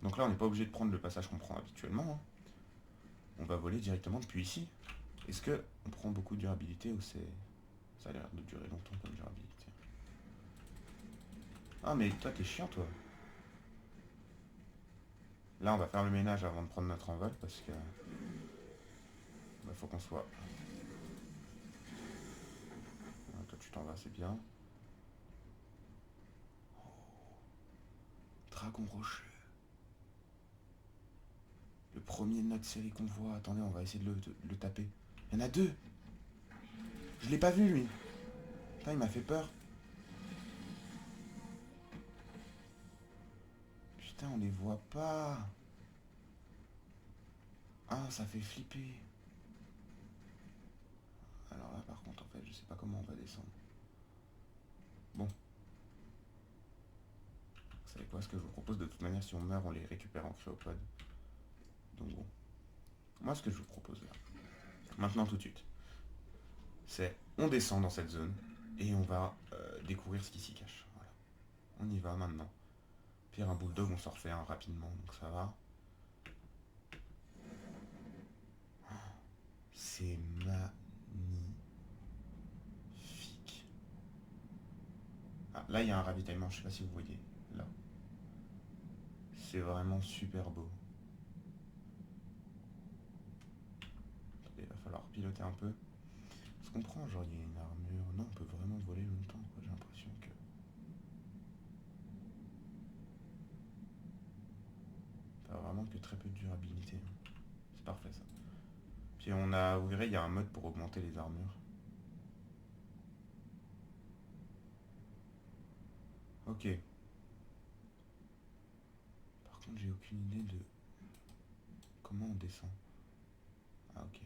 Donc là, on n'est pas obligé de prendre le passage qu'on prend habituellement, hein. On va voler directement depuis ici. Est-ce que on prend beaucoup de durabilité ou c'est... Ça a l'air de durer longtemps comme durabilité. Ah mais toi t'es chiant toi. Là on va faire le ménage avant de prendre notre envol parce que... Va faut qu'on soit... Ah, toi tu t'en vas, c'est bien. Dragon rocheux. Le premier de notre série qu'on voit. Attendez, on va essayer de le taper. Il y en a deux. Je l'ai pas vu, lui. Putain, il m'a fait peur. Putain, on les voit pas. Ah, ça fait flipper. Alors là, par contre, en fait, je sais pas comment on va descendre. Bon. Vous savez quoi, ce que je vous propose, de toute manière, si on meurt, on les récupère en cryopode. Donc bon. Moi, ce que je vous propose là, maintenant tout de suite, c'est on descend dans cette zone et on va découvrir ce qui s'y cache. Voilà. On y va maintenant. Pire, un bulldog, on s'en refait un rapidement, donc ça va. C'est magnifique. Ah, là, il y a un ravitaillement, je sais pas si vous voyez. Là. C'est vraiment super beau. Attendez, il va falloir piloter un peu. Je comprends, genre il y a une armure. Non, on peut vraiment voler longtemps, quoi. J'ai l'impression que... T'as vraiment que très peu de durabilité. C'est parfait ça. Puis on a, vous verrez, il y a un mode pour augmenter les armures. Ok. Par contre, j'ai aucune idée de comment on descend. Ah ok.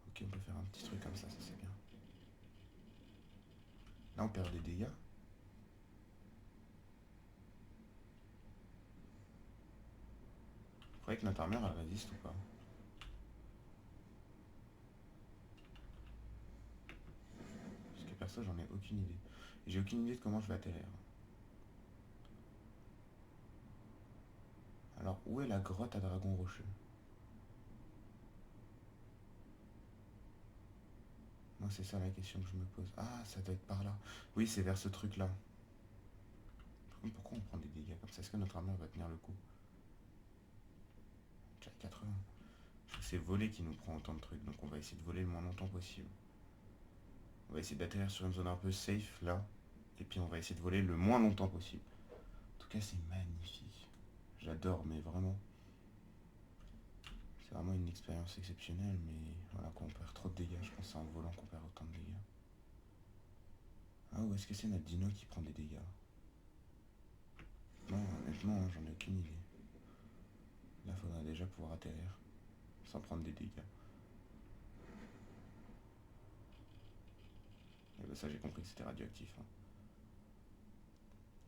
Ok, on peut faire un petit truc comme ça c'est bien. Là, on perd des dégâts. Vous croyez que notre armure, elle résiste ou pas? Parce que perso, j'en ai aucune idée. Et j'ai aucune idée de comment je vais atterrir. Alors, où est la grotte à dragon rocheux? Moi, c'est ça la question que je me pose. Ah, ça doit être par là. Oui, c'est vers ce truc-là. Par contre, pourquoi on prend des dégâts comme ça? Est-ce que notre armure va tenir le coup? Déjà 80. Je trouve que c'est voler qui nous prend autant de trucs, donc on va essayer de voler le moins longtemps possible. On va essayer d'atterrir sur une zone un peu safe, là. Et puis on va essayer de voler le moins longtemps possible. En tout cas, c'est magnifique. J'adore, mais vraiment. C'est vraiment une expérience exceptionnelle, mais voilà, quand on perd trop de dégâts, je pense que c'est en volant qu'on perd autant de dégâts. Ah, ou est-ce que c'est notre dino qui prend des dégâts? Non, honnêtement, j'en ai aucune idée. Là, faudra déjà pouvoir atterrir sans prendre des dégâts. Et ben ça, j'ai compris que c'était radioactif. Hein.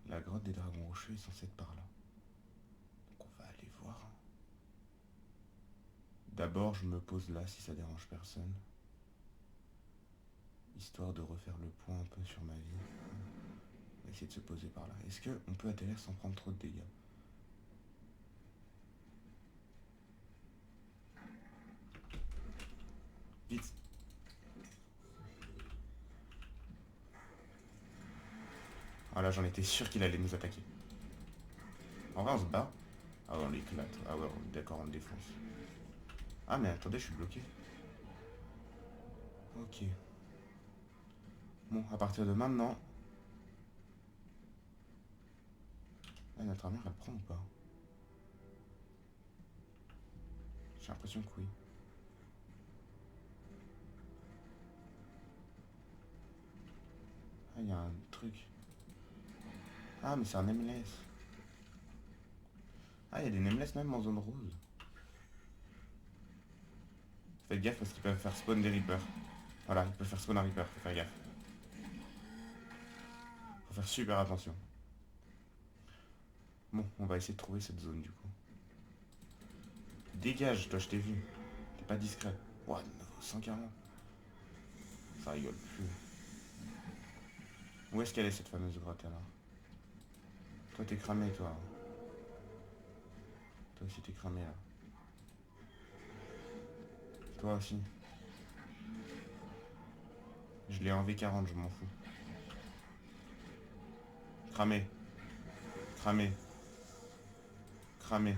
La grotte des dragons rocheux est censée être par là. Donc on va aller voir. D'abord, je me pose là si ça dérange personne. Histoire de refaire le point un peu sur ma vie. On va essayer de se poser par là. Est-ce qu'on peut atterrir sans prendre trop de dégâts? Vite. Ah là, j'en étais sûr qu'il allait nous attaquer. En vrai, on se bat. Ah ouais, on l'éclate. Ah ouais, d'accord, on le défonce. Ah mais attendez, je suis bloqué. Ok. Bon, à partir de maintenant... Là, notre armure, elle prend ou pas? J'ai l'impression que oui. Ah, il y a un truc. Ah, mais c'est un nameless. Ah, il y a des nameless même en zone rose. Faites gaffe parce qu'ils peuvent faire spawn des reapers. Voilà, ils peuvent faire spawn un reaper, faut faire gaffe. Faut faire super attention. Bon, on va essayer de trouver cette zone du coup. Dégage, toi je t'ai vu. T'es pas discret. Ouah, de nouveau, 140. Ça rigole plus. Où est-ce qu'elle est cette fameuse grotte alors? Toi t'es cramé toi. Toi aussi t'es cramé là. Toi aussi. Je l'ai en V40, je m'en fous. Cramé. Cramé. Cramé.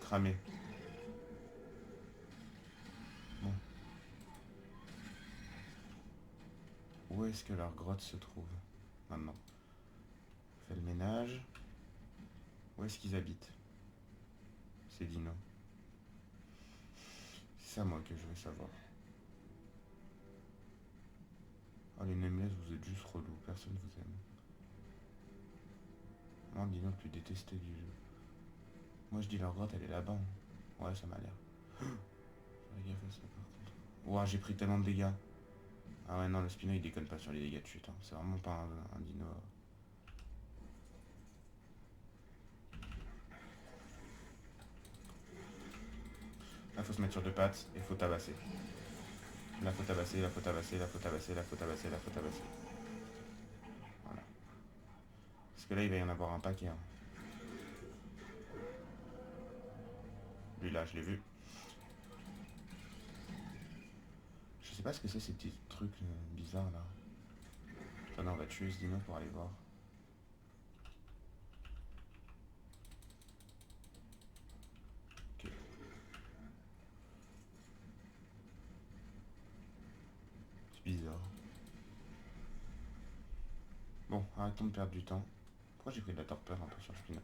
Cramé. cramé. Bon. Où est-ce que leur grotte se trouve maintenant? On fait le ménage. Où est-ce qu'ils habitent, ces dinos? C'est ça moi que je veux savoir. Oh les Nameless, vous êtes juste relous, personne vous aime. Moi le dino le plus détesté du jeu. Moi je dis leur grotte elle est là-bas. Hein. Ouais ça m'a l'air. Fais gaffe à ça par contre. Ouah j'ai pris tellement de dégâts. Ah ouais non le Spino il déconne pas sur les dégâts de chute. Hein. C'est vraiment pas un dino. Là faut se mettre sur deux pattes et faut tabasser. Là faut tabasser, là faut tabasser, là faut tabasser, là faut tabasser, là faut tabasser. Voilà. Parce que là il va y en avoir un paquet. Hein. Lui là je l'ai vu. Je sais pas ce que c'est ces petits trucs bizarres là. Attends, on va tuer ce dino pour aller voir. Ok. C'est bizarre. Bon, arrêtons de perdre du temps. Pourquoi j'ai pris de la torpeur un peu sur le Spino?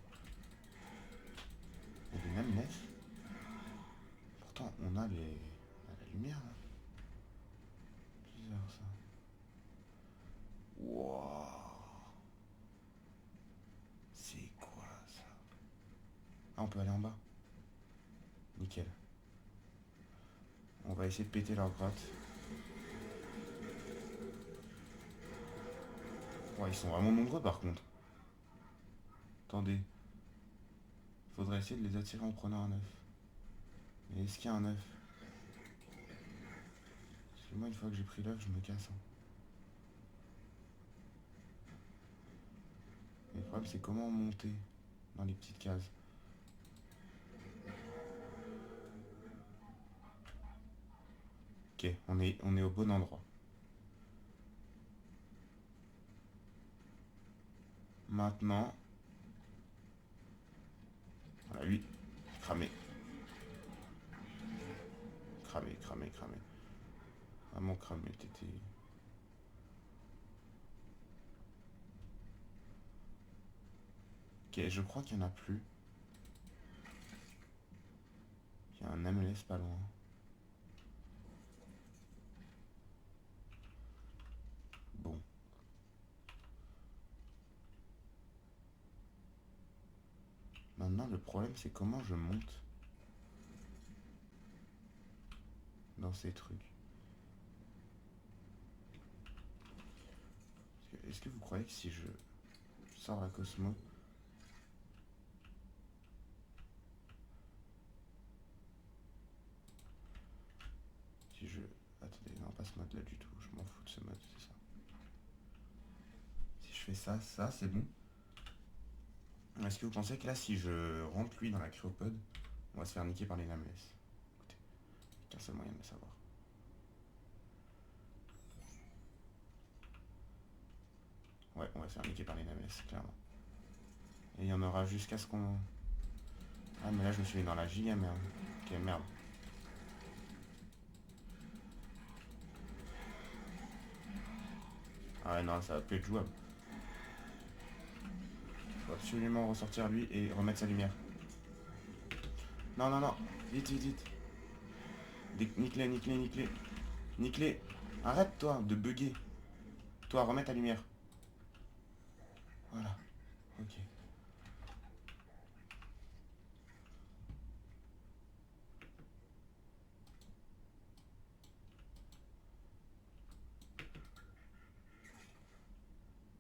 Il y a des Nameless. Pourtant on a la lumière là. Bizarre ça. Wouah. C'est quoi ça? Ah on peut aller en bas. Nickel. On va essayer de péter leur grotte. Ouais, ils sont vraiment nombreux par contre. Attendez. Faudrait essayer de les attirer en prenant un œuf. Mais est-ce qu'il y a un œuf? Parce que moi, une fois que j'ai pris l'œuf, je me casse. Hein. Mais le problème, c'est comment monter dans les petites cases. Ok, on est au bon endroit. Maintenant... Voilà, lui, cramé. Cramé, cramé, cramé. Vraiment cramé, t'étais... Ok, je crois qu'il n'y en a plus. Il y a un Nameless pas loin. Bon. Maintenant, le problème, c'est comment je monte dans ces trucs. Est-ce que vous croyez que si je sors la Cosmo... Si je... Attendez, non, pas ce mode-là du tout. Je m'en fous de ce mode, c'est ça. Si je fais ça, c'est bon. Est-ce que vous pensez que là, si je rentre lui dans la cryopode, on va se faire niquer par les Nameless? Écoutez, qu'un seul moyen de le savoir. Ouais, on va se faire niquer par les Nameless, clairement. Et il y en aura jusqu'à ce qu'on... Ah, mais là, je me suis mis dans la giga merde. Ok, merde. Ah ouais, non, ça va plus être jouable. Faut absolument ressortir lui et remettre sa lumière. Non, non, non. Vite, vite, vite. Nique-les, nique-les, nique-les. Nique-les. Arrête, toi, de bugger. Toi, remets ta lumière. Voilà. Ok.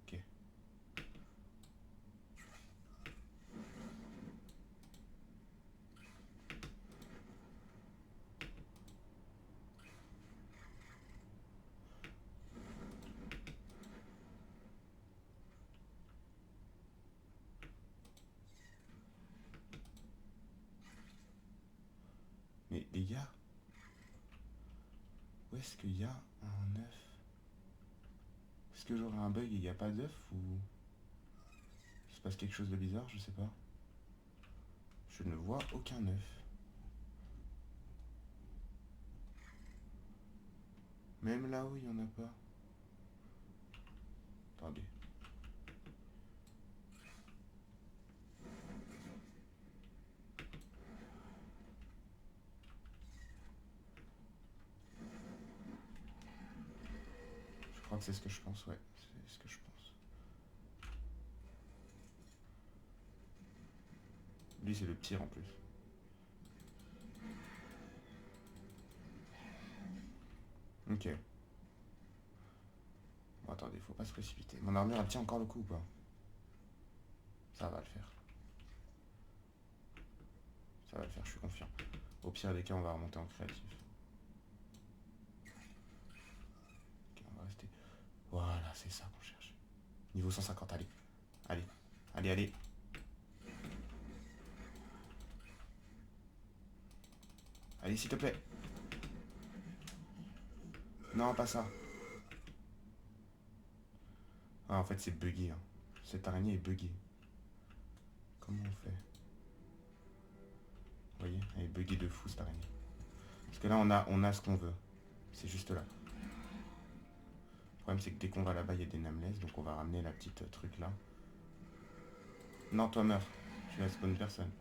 Ok. Mais les gars, où est-ce qu'il y a un œuf? Est-ce que j'aurai un bug et il n'y a pas d'œuf ou... Il se passe quelque chose de bizarre, je sais pas. Je ne vois aucun œuf. Même là-haut, il n'y en a pas. Attendez. Je crois que c'est ce que je pense, ouais. C'est ce que je pense. Lui, c'est le pire en plus. Ok. Bon, attendez, faut pas se précipiter. Mon armure, elle tient encore le coup ou pas? Ça va le faire. Ça va le faire, je suis confiant. Au pire des cas, on va remonter en créatif. Ok, on va rester. Voilà, c'est ça qu'on cherche. Niveau 150, allez. Allez. Allez, allez. Allez, s'il te plaît. Non, pas ça. Ah, en fait, c'est buggé. Hein. Cette araignée est buggée. Comment on fait? Vous voyez, elle est buggée de fou, cette araignée. Parce que là, on a ce qu'on veut. C'est juste là. Le problème, c'est que dès qu'on va là-bas, il y a des nameless. Donc, on va ramener la petite truc là. Non, toi, meurs. Tu es la bonne personne.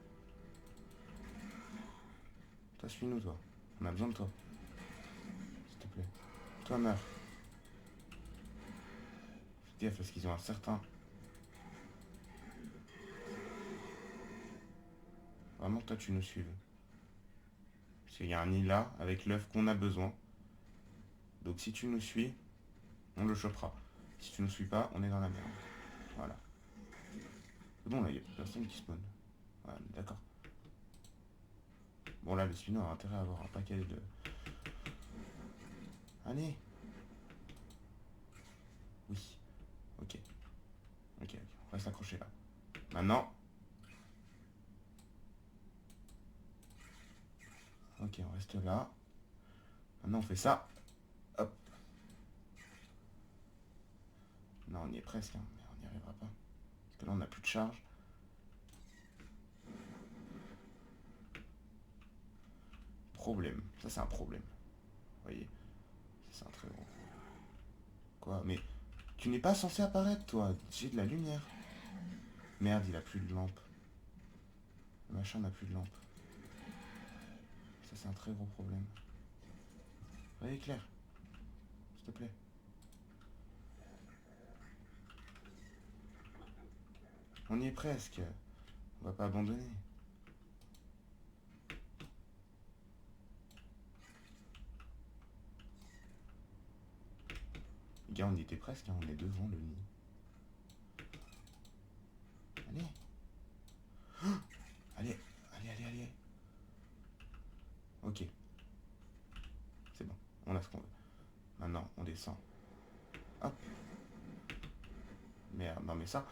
Toi, suis-nous, toi. On a besoin de toi. S'il te plaît. Toi, meurs. Fais gaffe, parce qu'ils ont un certain... Vraiment, toi, tu nous suives. Parce qu'il y a un nid là, avec l'œuf qu'on a besoin. Donc, si tu nous suis, on le chopera. Si tu nous suis pas, on est dans la merde. Voilà. C'est bon, là, il n'y a plus personne qui spawn. Voilà, d'accord. Bon, là, le spino a intérêt à avoir un paquet de... Allez. Oui. Ok. Ok, ok. On va s'accrocher là. Maintenant. Ok, on reste là. Maintenant, on fait ça. Hop. Non, on y est presque, hein, mais on n'y arrivera pas. Parce que là, on n'a plus de charge. Problème. Ça, c'est un problème. Vous voyez? C'est un très gros. Quoi? Mais tu n'es pas censé apparaître, toi. J'ai de la lumière. Merde, il a plus de lampe. Le machin n'a plus de lampe. Ça, c'est un très gros problème. Allez, Claire. S'il te plaît. On y est presque. On va pas abandonner. Les gars, on y était presque, hein. On est devant le nid. Allez. Allez, allez, allez, allez. Ok. C'est bon. On a ce qu'on veut. Maintenant, on descend. Hop. Merde. Non, mais ça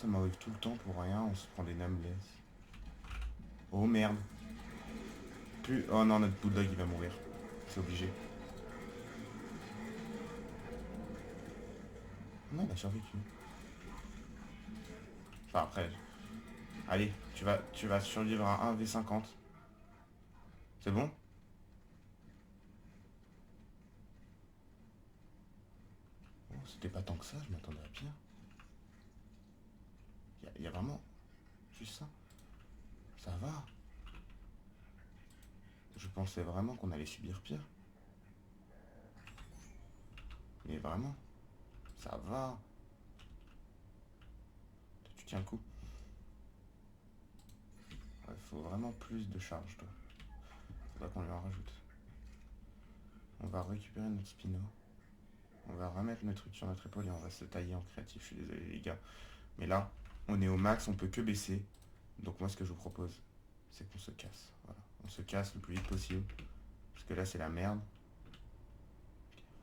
m'arrive tout le temps pour rien. On se prend des nameless. Oh merde. Plus. Oh non, notre bulldog il va mourir. C'est obligé. Non, il a survécu. Enfin, après. Allez, tu vas survivre à 1v50. C'est bon? Oh, c'était pas tant que ça, je m'attendais à pire. Il y a vraiment juste ça. Ça va. Je pensais vraiment qu'on allait subir pire. Mais vraiment, ça va. Tu tiens le coup. Il faut vraiment plus de charge, toi. Faudra qu'on lui en rajoute. On va récupérer notre spino. On va remettre notre truc sur notre épaule et on va se tailler en créatif. Je suis désolé, les gars. Mais là, on est au max, on peut que baisser. Donc moi, ce que je vous propose, c'est qu'on se casse. Voilà. On se casse le plus vite possible. Parce que là, c'est la merde.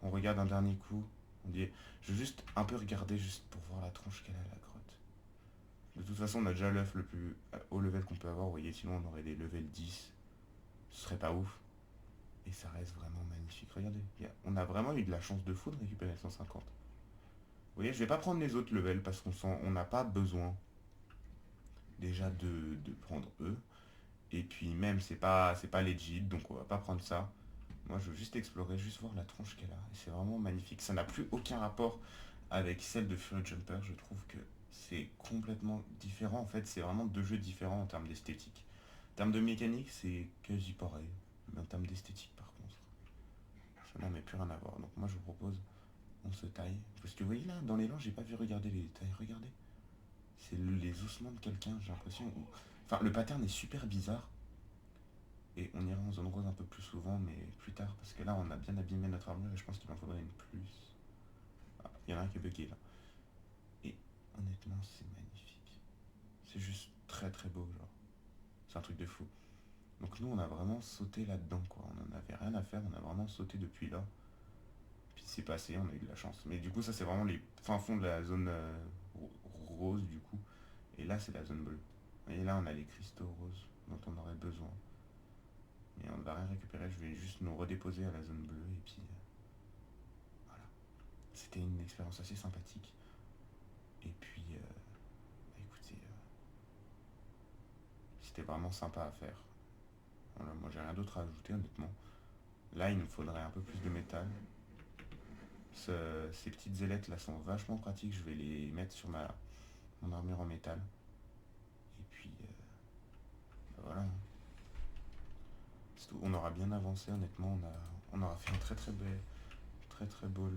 On regarde un dernier coup. On dit, je veux juste un peu regarder juste pour voir la tronche qu'elle a, la grotte. De toute façon, on a déjà l'œuf le plus haut level qu'on peut avoir. Vous voyez, sinon on aurait des level 10. Ce serait pas ouf. Et ça reste vraiment magnifique. Regardez, on a vraiment eu de la chance de fou de récupérer 150. Vous voyez, je vais pas prendre les autres levels parce on n'a pas besoin déjà de prendre eux. Et puis même, c'est pas legit, donc on va pas prendre ça. Moi, je veux juste explorer, juste voir la tronche qu'elle a. Et c'est vraiment magnifique. Ça n'a plus aucun rapport avec celle de Fury Jumper. Je trouve que c'est complètement différent. En fait, c'est vraiment deux jeux différents en termes d'esthétique. En termes de mécanique, c'est quasi pareil. Mais en termes d'esthétique, par contre, ça n'en met plus rien à voir. Donc moi, je vous propose, on se taille. Parce que vous voyez là, dans l'élan, j'ai pas vu regarder les détails. Regardez. C'est les ossements de quelqu'un, j'ai l'impression. Enfin, le pattern est super bizarre. Et on ira en zone rose un peu plus souvent, mais plus tard, parce que là, on a bien abîmé notre armure et je pense qu'il en faudrait une plus. Ah, il y en a un qui est bugué là. Et honnêtement, c'est magnifique. C'est juste très très beau, genre. C'est un truc de fou. Donc nous, on a vraiment sauté là-dedans, quoi. On en avait rien à faire, on a vraiment sauté depuis là. Puis c'est passé, on a eu de la chance. Mais du coup, ça, c'est vraiment les fins fonds de la zone rose, du coup. Et là, c'est la zone bleue. Et là, on a les cristaux roses dont on aurait besoin. Mais on ne va rien récupérer, je vais juste nous redéposer à la zone bleue et puis voilà. C'était une expérience assez sympathique. Et puis, écoutez, c'était vraiment sympa à faire. Voilà, moi j'ai rien d'autre à ajouter honnêtement. Là, il nous faudrait un peu plus de métal. Ces petites ailettes là sont vachement pratiques, je vais les mettre sur mon armure en métal. Et puis, voilà. On aura bien avancé honnêtement, on aura fait un très très beau...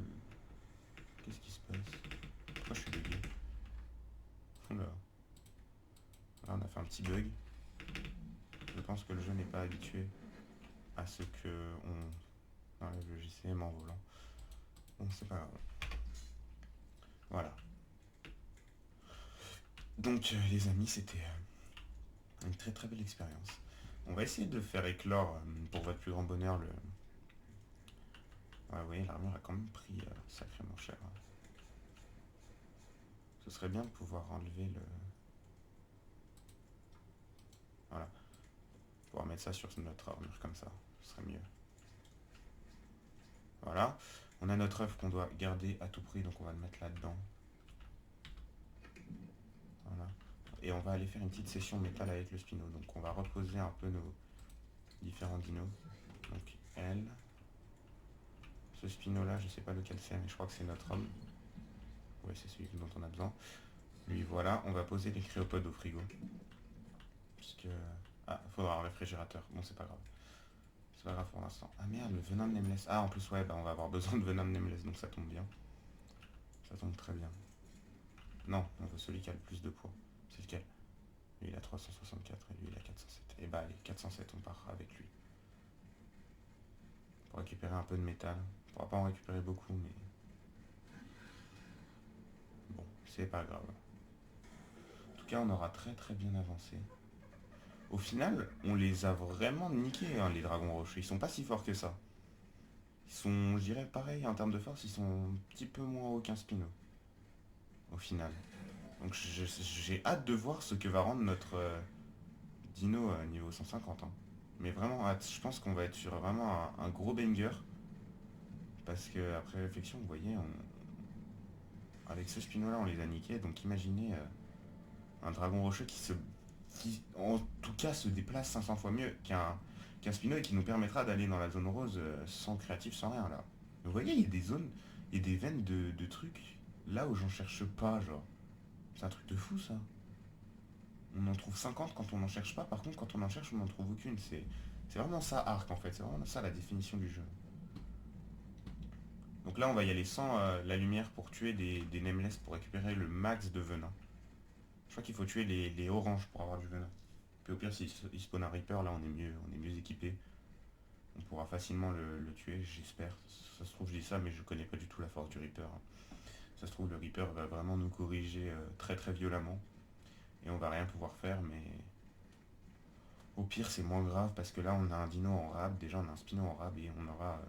Qu'est-ce qui se passe? Pourquoi je suis bugué? Oula. Là, on a fait un petit bug. Je pense que le jeu n'est pas habitué à ce que on enlève le JCM en volant. Bon, c'est pas grave. Voilà. Donc, les amis, c'était une très très belle expérience. On va essayer de faire éclore, pour votre plus grand bonheur, le... Ouais, oui, l'armure a quand même pris sacrément cher. Ce serait bien de pouvoir enlever le... Voilà. Pouvoir mettre ça sur notre armure comme ça. Ce serait mieux. Voilà. On a notre œuf qu'on doit garder à tout prix, donc on va le mettre là-dedans. Voilà. Et on va aller faire une petite session métal avec le spino. Donc on va reposer un peu nos différents dinos. Donc elle. Ce spino là, je sais pas lequel c'est, mais je crois que c'est notre homme. Ouais, c'est celui dont on a besoin. Lui voilà, on va poser les cryopodes au frigo. Puisque... Ah, il faudra un réfrigérateur. Bon, c'est pas grave. C'est pas grave pour l'instant. Ah merde, le venin de Nameless. Ah, en plus, ouais, bah on va avoir besoin de venin de Nameless, donc ça tombe bien. Ça tombe très bien. Non, on veut celui qui a le plus de poids. C'est lequel? Lui, il a 364 et lui, il a 407. Et bah, allez, 407, on part avec lui. Pour récupérer un peu de métal. On pourra pas en récupérer beaucoup, mais... Bon, c'est pas grave. En tout cas, on aura très très bien avancé. Au final, on les a vraiment niqués, hein, les dragons rocheux. Ils sont pas si forts que ça. Ils sont, je dirais, pareil, en termes de force, ils sont un petit peu moins hauts qu'un Spino. Au final. Donc j'ai hâte de voir ce que va rendre notre dino niveau 150. Hein. Mais vraiment hâte. Je pense qu'on va être sur vraiment un gros banger. Parce que après réflexion, vous voyez, avec ce Spino là, on les a niqués. Donc imaginez un dragon rocheux qui, en tout cas, se déplace 500 fois mieux qu'un Spino et qui nous permettra d'aller dans la zone rose sans créatif, sans rien là. Vous voyez, il y a des zones, il y a des veines de trucs là où j'en cherche pas, genre. C'est un truc de fou ça. On en trouve 50 quand on n'en cherche pas, par contre quand on en cherche on n'en trouve aucune. C'est vraiment ça Arc en fait, c'est vraiment ça la définition du jeu. Donc là on va y aller sans la lumière pour tuer des nameless pour récupérer le max de venin. Je crois qu'il faut tuer les oranges pour avoir du venin. Puis au pire s'il spawn un Reaper là on est mieux équipé. On pourra facilement le tuer, j'espère. Ça se trouve je dis ça mais je connais pas du tout la force du Reaper. Hein. Ça se trouve le Reaper va vraiment nous corriger très très violemment. Et on va rien pouvoir faire mais... Au pire c'est moins grave parce que là on a un dino en rab, déjà on a un spino en rab et on aura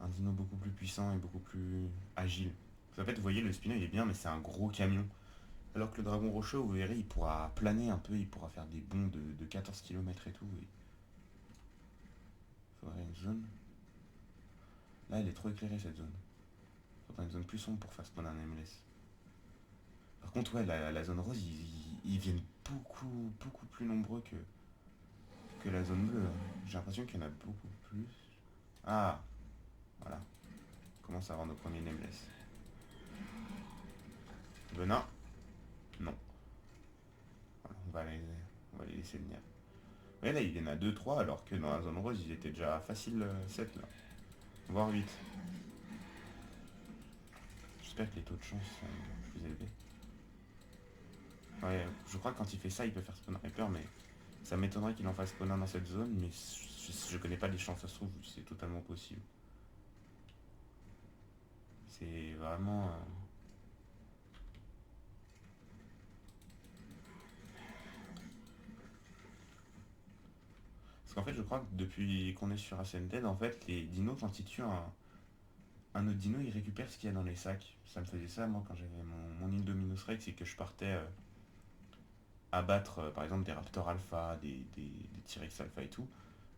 un dino beaucoup plus puissant et beaucoup plus agile. En fait vous voyez le spino il est bien mais c'est un gros camion. Alors que le dragon rocheux vous verrez il pourra planer un peu, il pourra faire des bonds de 14 km et tout. Et... faudrait une zone. Là elle est trop éclairée cette zone. Faudrait une zone plus sombre pour faire spawn un MLS. Par contre ouais la zone rose ils viennent beaucoup plus nombreux que la zone bleue. Hein. J'ai l'impression qu'il y en a beaucoup plus. Ah, voilà. On commence à avoir nos premiers nameless. Venin. Non. Voilà, on va les laisser venir. Mais là, il y en a 2-3, alors que dans la zone rose, ils étaient déjà facile 7 là. Voire 8. J'espère que les taux de chance sont plus élevés. Ouais, je crois que quand il fait ça, il peut faire spawn Reaper, mais ça m'étonnerait qu'il en fasse spawn dans cette zone, mais je connais pas les chances, ça se trouve, c'est totalement possible. C'est vraiment... Parce qu'en fait, je crois que depuis qu'on est sur Ascended, en fait, les dinos, quand ils tuent un autre dino, ils récupèrent ce qu'il y a dans les sacs. Ça me faisait ça, moi, quand j'avais mon Indominus Rex, et que je partais abattre, par exemple, des Raptors Alpha, des T-Rex Alpha et tout.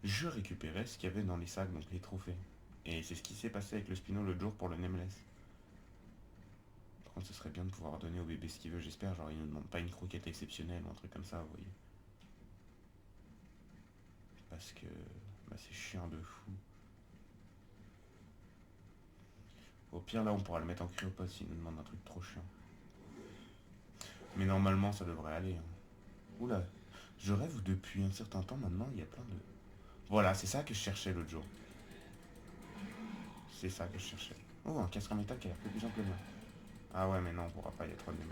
Je récupérais ce qu'il y avait dans les sacs, donc les trophées. Et c'est ce qui s'est passé avec le Spino l'autre jour pour le Nameless. Par contre, ce serait bien de pouvoir donner au bébé ce qu'il veut, j'espère. Genre, il ne demande pas une croquette exceptionnelle ou un truc comme ça, vous voyez. Parce que bah, c'est chiant de fou. Au pire, là, on pourra le mettre en cryopode s'il nous demande un truc trop chiant. Mais normalement, ça devrait aller. Hein. Oula, je rêve depuis un certain temps maintenant, il y a plein de... Voilà, c'est ça que je cherchais l'autre jour. C'est ça que je cherchais. Oh, un casque en métal qui a l'air plus puissant que le mien. Ah ouais, mais non, on pourra pas, il y a trop de DMS.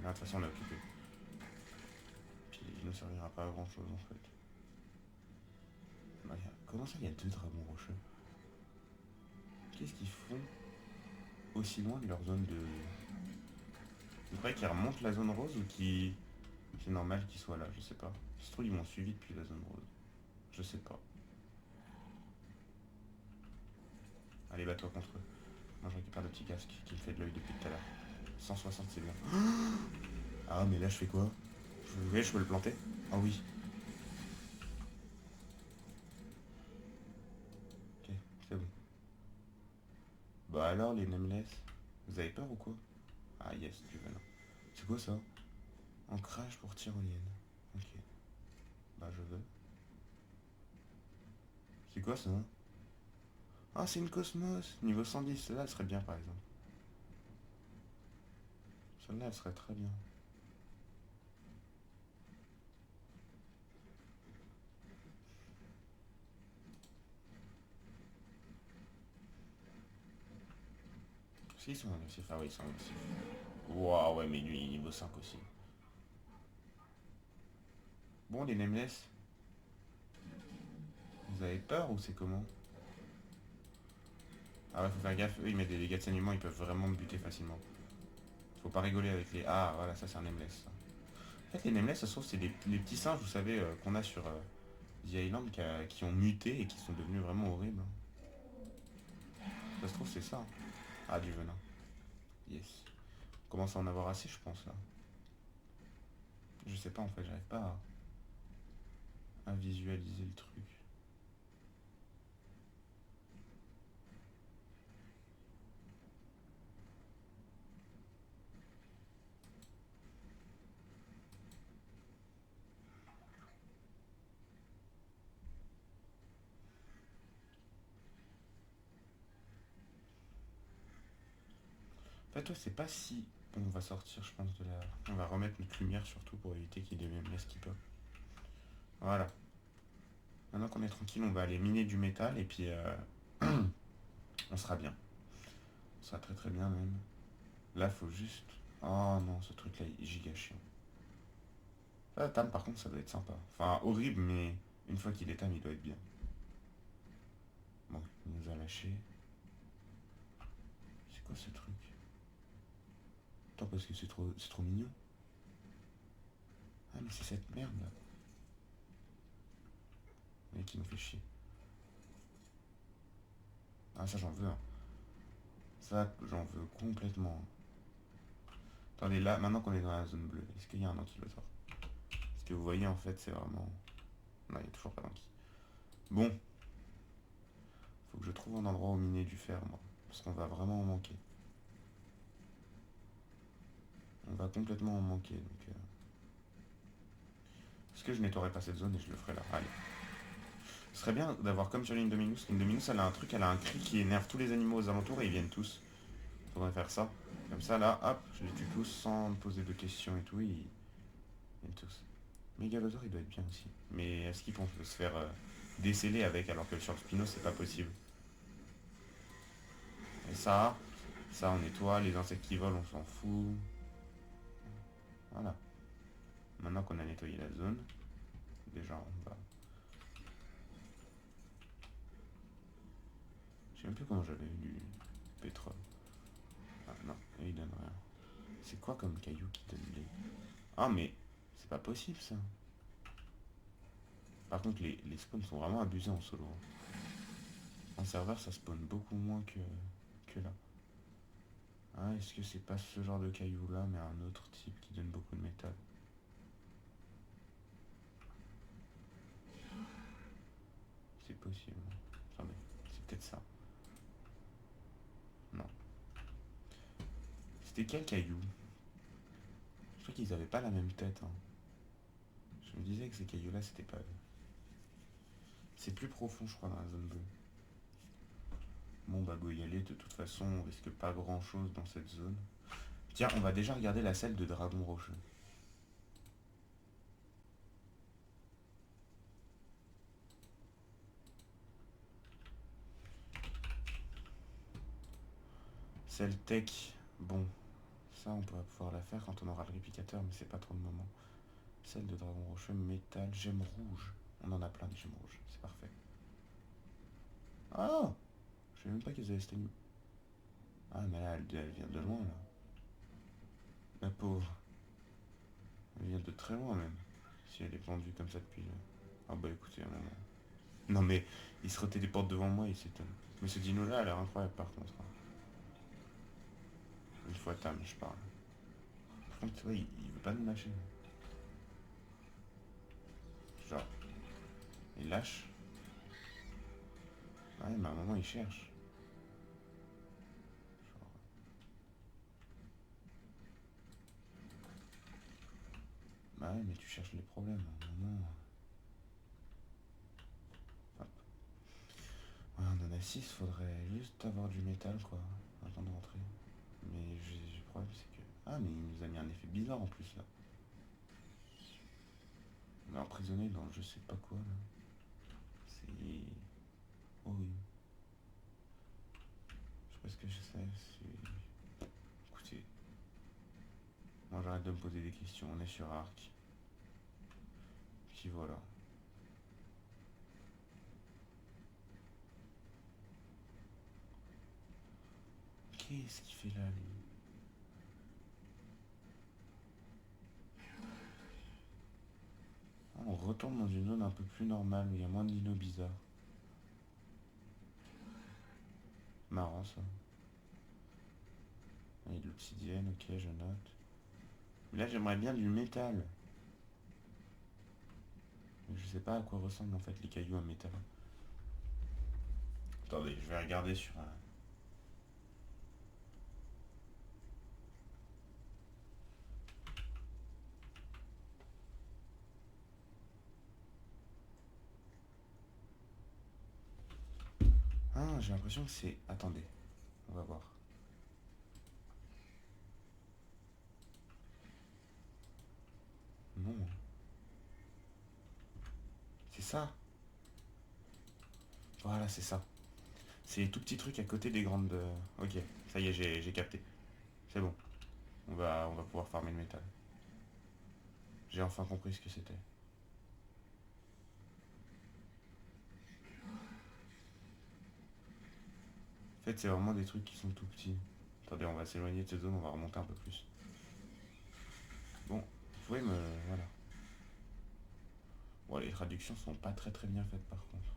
Là, de toute façon, on est occupé. Puis il ne servira pas à grand chose en fait. Bah, comment ça, il y a deux dragons rocheux? Qu'est-ce qu'ils font aussi loin de leur zone de... Vous croyez qu'ils remontent la zone rose ou qui c'est normal qu'ils soient là? Je sais pas. Ça se trouve, ils m'ont suivi depuis la zone rose. Je sais pas. Allez, bats-toi contre eux. Moi, je récupère le petit casque qui me fait de l'œil depuis tout à l'heure. 160, c'est bien. Ah, mais là, je fais quoi? Vous voyez, je peux le planter? Ah oui. Ok, c'est bon. Bah alors, les nameless, vous avez peur ou quoi? Ah yes, du venin. C'est quoi ça? Ancrage pour tyrolienne. Ok. Bah je veux. C'est quoi ça? Ah, c'est une Cosmos. Niveau 110, celle-là, elle serait bien par exemple. Celle-là, elle serait très bien. Si, ils sont agressifs. Ah oui, ils sont agressifs. Waouh, ouais, mais lui, il est niveau 5 aussi. Bon, les nameless, vous avez peur ou c'est comment? Ah ouais, faut faire gaffe. Eux, ils mettent des dégâts de saignement, ils peuvent vraiment me buter facilement. Faut pas rigoler avec les... Ah, voilà, ça c'est un nameless. Ça. En fait, les nameless, ça se trouve, c'est les petits singes, vous savez, qu'on a sur The Island, qui ont muté et qui sont devenus vraiment horribles. Ça se trouve, c'est ça. Ah, du venin. Yes. On commence à en avoir assez, je pense, là. Je sais pas, en fait, j'arrive pas à visualiser le truc. En fait, toi, c'est pas si... On va sortir, je pense, de la... On va remettre notre lumière, surtout, pour éviter qu'il devienne less qui pop. Voilà. Maintenant qu'on est tranquille, on va aller miner du métal, et puis... on sera bien. On sera très très bien, même. Là, faut juste... Oh non, ce truc-là, il est giga chiant. La Tam, par contre, ça doit être sympa. Enfin, horrible, mais une fois qu'il est Tam, il doit être bien. Bon, il nous a lâché. C'est quoi ce truc? Attends, parce que c'est trop mignon. Ah, mais c'est cette merde là. Mais qui nous fait chier. Ah, ça, j'en veux un. Ça, j'en veux complètement. Attendez, là, maintenant qu'on est dans la zone bleue, est-ce qu'il y a un ankylosaure? Parce que vous voyez, en fait, c'est vraiment... Non, il n'y a toujours pas d'anky. Bon. Faut que je trouve un endroit où miner du fer, moi. Parce qu'on va vraiment en manquer. On va complètement en manquer, donc... Est-ce que je nettoierai pas cette zone et je le ferai là? Allez. serait bien d'avoir comme sur l'Indominus. L'Indominus, elle a un truc, elle a un cri qui énerve tous les animaux aux alentours et ils viennent tous. Faudrait faire ça. Comme ça, là, hop, je les tue tous sans me poser de questions et tout. Ils viennent tous. Mégalosaure, il doit être bien aussi. Mais est-ce qu'ils vont se faire déceler avec alors que sur le Spino, c'est pas possible. Et ça, on nettoie. Les insectes qui volent, on s'en fout. Voilà. Maintenant qu'on a nettoyé la zone, déjà, on va... Je sais même plus comment j'avais eu du pétrole. Ah non, et il donne rien. C'est quoi comme caillou qui donne les... Ah mais c'est pas possible ça. Par contre les spawns sont vraiment abusés en solo. En serveur ça spawn beaucoup moins que là. Ah est-ce que c'est pas ce genre de caillou là mais un autre type qui donne beaucoup de métal. C'est possible. Attendez, c'est peut-être ça. Non. C'était quel caillou? Je crois qu'ils avaient pas la même tête. Hein. Je me disais que ces cailloux là c'était pas eux. C'est plus profond je crois dans la zone bleue. Bon bah go y aller, de toute façon on risque pas grand chose dans cette zone. Tiens, on va déjà regarder la selle de Dragon Rocheux. Celle tech, bon, ça on pourra pouvoir la faire quand on aura le réplicateur, mais c'est pas trop le moment. Celle de Dragon Rocheux, métal, gemme rouge. On en a plein des gemmes rouges, c'est parfait. Ah, je savais même pas qu'ils avaient cette nuit. Ah mais là, elle vient de loin là. La pauvre. Elle vient de très loin même. Si elle est vendue comme ça depuis... Ah bah écoutez, un moment. Non mais, il se téléporte devant moi et s'étonne. Mais ce dino là a l'air incroyable par contre. Une fois Tam, je parle. Par contre, tu vois, il veut pas nous lâcher. Genre, il lâche. Ouais, mais à un moment, il cherche. Genre, bah ouais, mais tu cherches les problèmes. À un moment... Hop. Ouais, on en a 6, faudrait juste avoir du métal, quoi, avant de rentrer. Mais le problème, c'est que... Ah, mais il nous a mis un effet bizarre en plus, là. On est emprisonné dans je sais pas quoi, là. C'est... horrible. Je sais pas ce que je sais, c'est... Écoutez, moi j'arrête de me poser des questions, on est sur Arc. Puis voilà. Qu'est-ce qu'il fait là, lui? Ah, on retourne dans une zone un peu plus normale, où il y a moins de dinos bizarres. Marrant, ça. Et de l'obsidienne, ok, je note. Mais là, j'aimerais bien du métal. Mais je sais pas à quoi ressemblent en fait les cailloux en métal. Attendez, je vais regarder sur un... Ah, j'ai l'impression que c'est... Attendez, on va voir. Non. C'est ça. Voilà, c'est ça. C'est les tout petits trucs à côté des grandes... Ok, ça y est, j'ai capté. C'est bon. On va pouvoir farmer le métal. J'ai enfin compris ce que c'était. En fait, c'est vraiment des trucs qui sont tout petits. Attendez, on va s'éloigner de cette zone, on va remonter un peu plus. Bon, vous pouvez me... Voilà. Bon, les traductions sont pas très très bien faites par contre.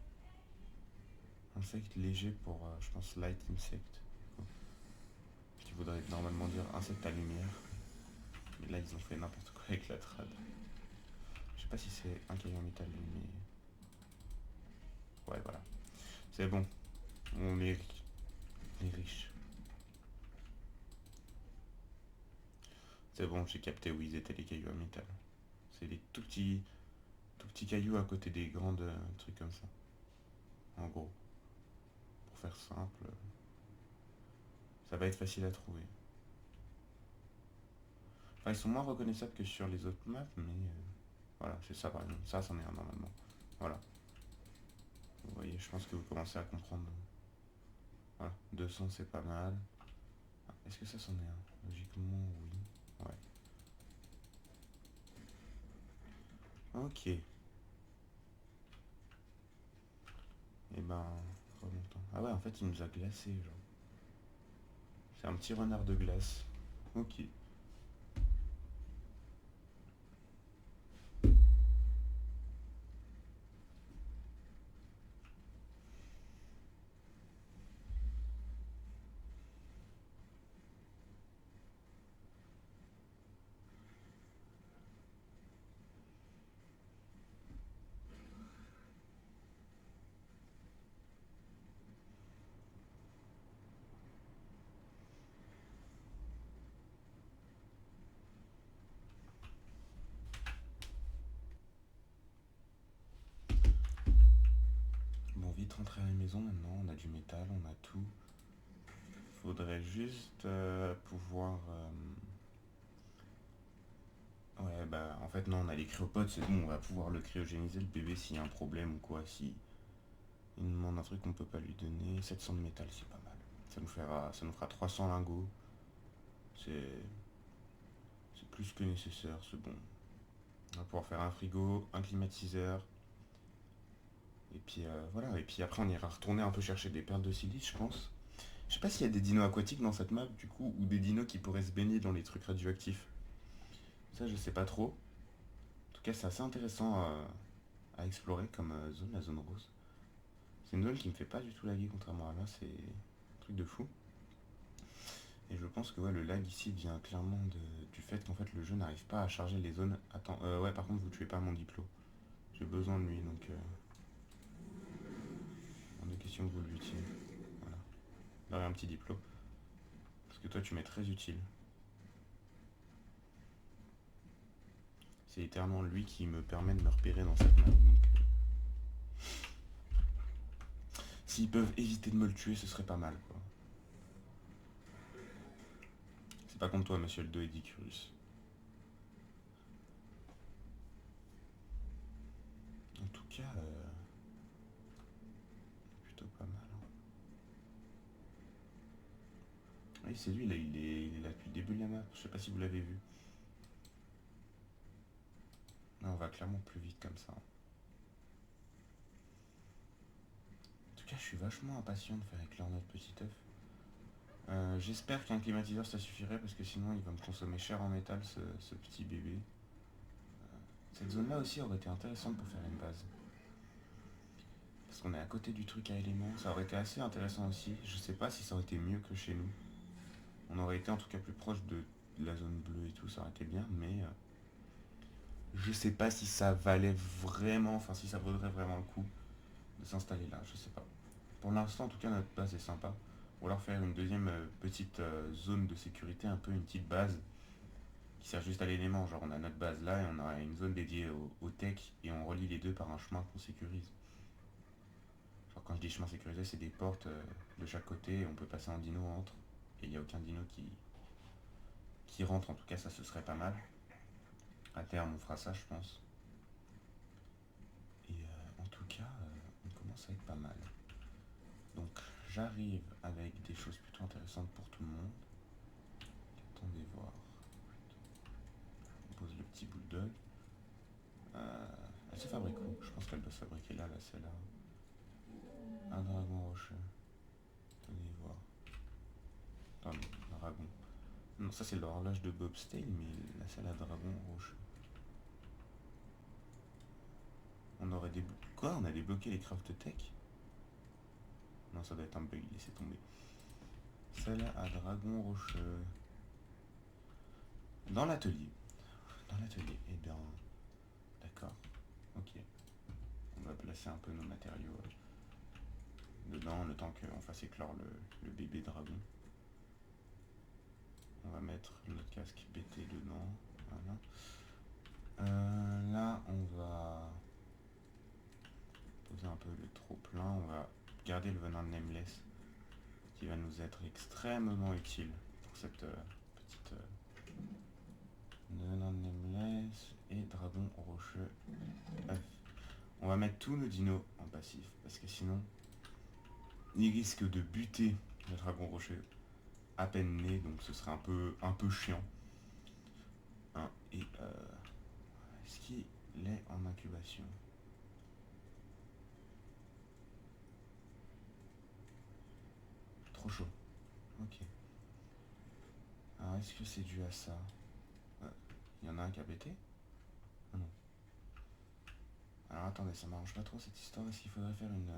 Insecte léger pour, je pense, light insect. Qui voudrait normalement dire insecte à lumière. Mais là, ils ont fait n'importe quoi avec la trad. Je sais pas si c'est un caillou en métal, mais... Ouais, voilà. C'est bon. On est riche. C'est bon, j'ai capté où ils étaient les cailloux en métal. C'est des tout petits cailloux à côté des grandes trucs comme ça. en gros. Pour faire simple, ça va être facile à trouver. Enfin, ils sont moins reconnaissables que sur les autres maps, mais voilà, c'est ça par exemple. Ça, c'en est un normalement. Voilà. Vous voyez, je pense que vous commencez à comprendre. Voilà, 200 c'est pas mal. Ah, est-ce que ça c'en est un? Logiquement, oui. Ouais. Ok. Et ben, remontant. Ah ouais, en fait, il nous a glacé, genre. C'est un petit renard de glace. Ok. Bon, vite rentrer à la maison maintenant. On a du métal, on a tout. Faudrait juste pouvoir... Ouais, bah en fait non, on a les cryopodes, c'est bon, on va pouvoir le cryogéniser, le bébé, s'il y a un problème ou quoi. Si il nous demande un truc qu'on peut pas lui donner, 700 de métal, c'est pas mal. Ça nous fera 300 lingots. C'est c'est plus que nécessaire, c'est bon. On va pouvoir faire un frigo, un climatiseur. Et puis voilà, et puis après on ira retourner un peu chercher des perles de silice, je pense. Je sais pas s'il y a des dinos aquatiques dans cette map, du coup, ou des dinos qui pourraient se baigner dans les trucs radioactifs. Ça, je sais pas trop. En tout cas, c'est assez intéressant à explorer comme zone, la zone rose. C'est une zone qui me fait pas du tout laguer, contrairement à là, c'est un truc de fou. Et je pense que ouais, le lag ici vient clairement du fait qu'en fait le jeu n'arrive pas à charger les zones. Attends, ouais, par contre, vous tuez pas mon diplo. J'ai besoin de lui, donc hors de question que vous le lutiez. Voilà. Là, un petit diplo. Parce que toi, tu m'es très utile. C'est littéralement lui qui me permet de me repérer dans cette map. Donc, s'ils peuvent éviter de me le tuer, ce serait pas mal, quoi. C'est pas contre toi, monsieur le 2 Edicurus. En tout cas, plutôt pas mal. Hein. Oui, c'est lui, là, il est là depuis le début de la map. Je sais pas si vous l'avez vu. Non, on va clairement plus vite comme ça. En tout cas, je suis vachement impatient de faire éclore notre petit œuf. J'espère qu'un climatiseur ça suffirait parce que sinon il va me consommer cher en métal ce petit bébé. Cette zone là aussi aurait été intéressante pour faire une base. Parce qu'on est à côté du truc à éléments, ça aurait été assez intéressant aussi. Je sais pas si ça aurait été mieux que chez nous. On aurait été en tout cas plus proche de la zone bleue et tout, ça aurait été bien, mais je sais pas si ça valait vraiment, enfin si ça vaudrait vraiment le coup de s'installer là, je sais pas. Pour l'instant en tout cas notre base est sympa. Ou alors faire une deuxième petite zone de sécurité, un peu une petite base qui sert juste à l'élément. Genre on a notre base là et on a une zone dédiée au tech et on relie les deux par un chemin qu'on sécurise. Genre quand je dis chemin sécurisé, c'est des portes de chaque côté et on peut passer en dino entre. Et il n'y a aucun dino qui rentre, en tout cas ça ce serait pas mal. À terme on fera ça je pense. Et en tout cas on commence à être pas mal. Donc j'arrive avec des choses plutôt intéressantes pour tout le monde. Attendez voir. On pose le petit bulldog. Elle se fabrique où? Je pense qu'elle doit se fabriquer là, celle-là. Un dragon rocheux. Attendez voir. Attendez, dragon. Non, ça c'est l'horloge de Bobstail, mais là c'est la dragon rocheux. On aurait débloqué... Quoi? On a débloqué les craft tech? Non, ça doit être un bug, laissez tomber. Celle à dragon rocheux. Dans l'atelier. Dans l'atelier. Eh bien... D'accord. Ok. On va placer un peu nos matériaux dedans, le temps qu'on fasse éclore le bébé dragon. On va mettre notre casque BT dedans. Voilà. Là, on va poser un peu le trop plein. On va garder le venin de Nameless qui va nous être extrêmement utile pour cette petite venin de Nameless et dragon rocheux œuf. On va mettre tous nos dinos en passif parce que sinon il risque de buter le dragon rocheux à peine né, donc ce serait un peu chiant. Hein, et est-ce qu'il est en incubation? Trop chaud. Ok. Alors est-ce que c'est dû à ça? Il y en a un qui a pété? Ah non. Alors attendez, ça m'arrange pas trop cette histoire. Est-ce qu'il faudrait faire une...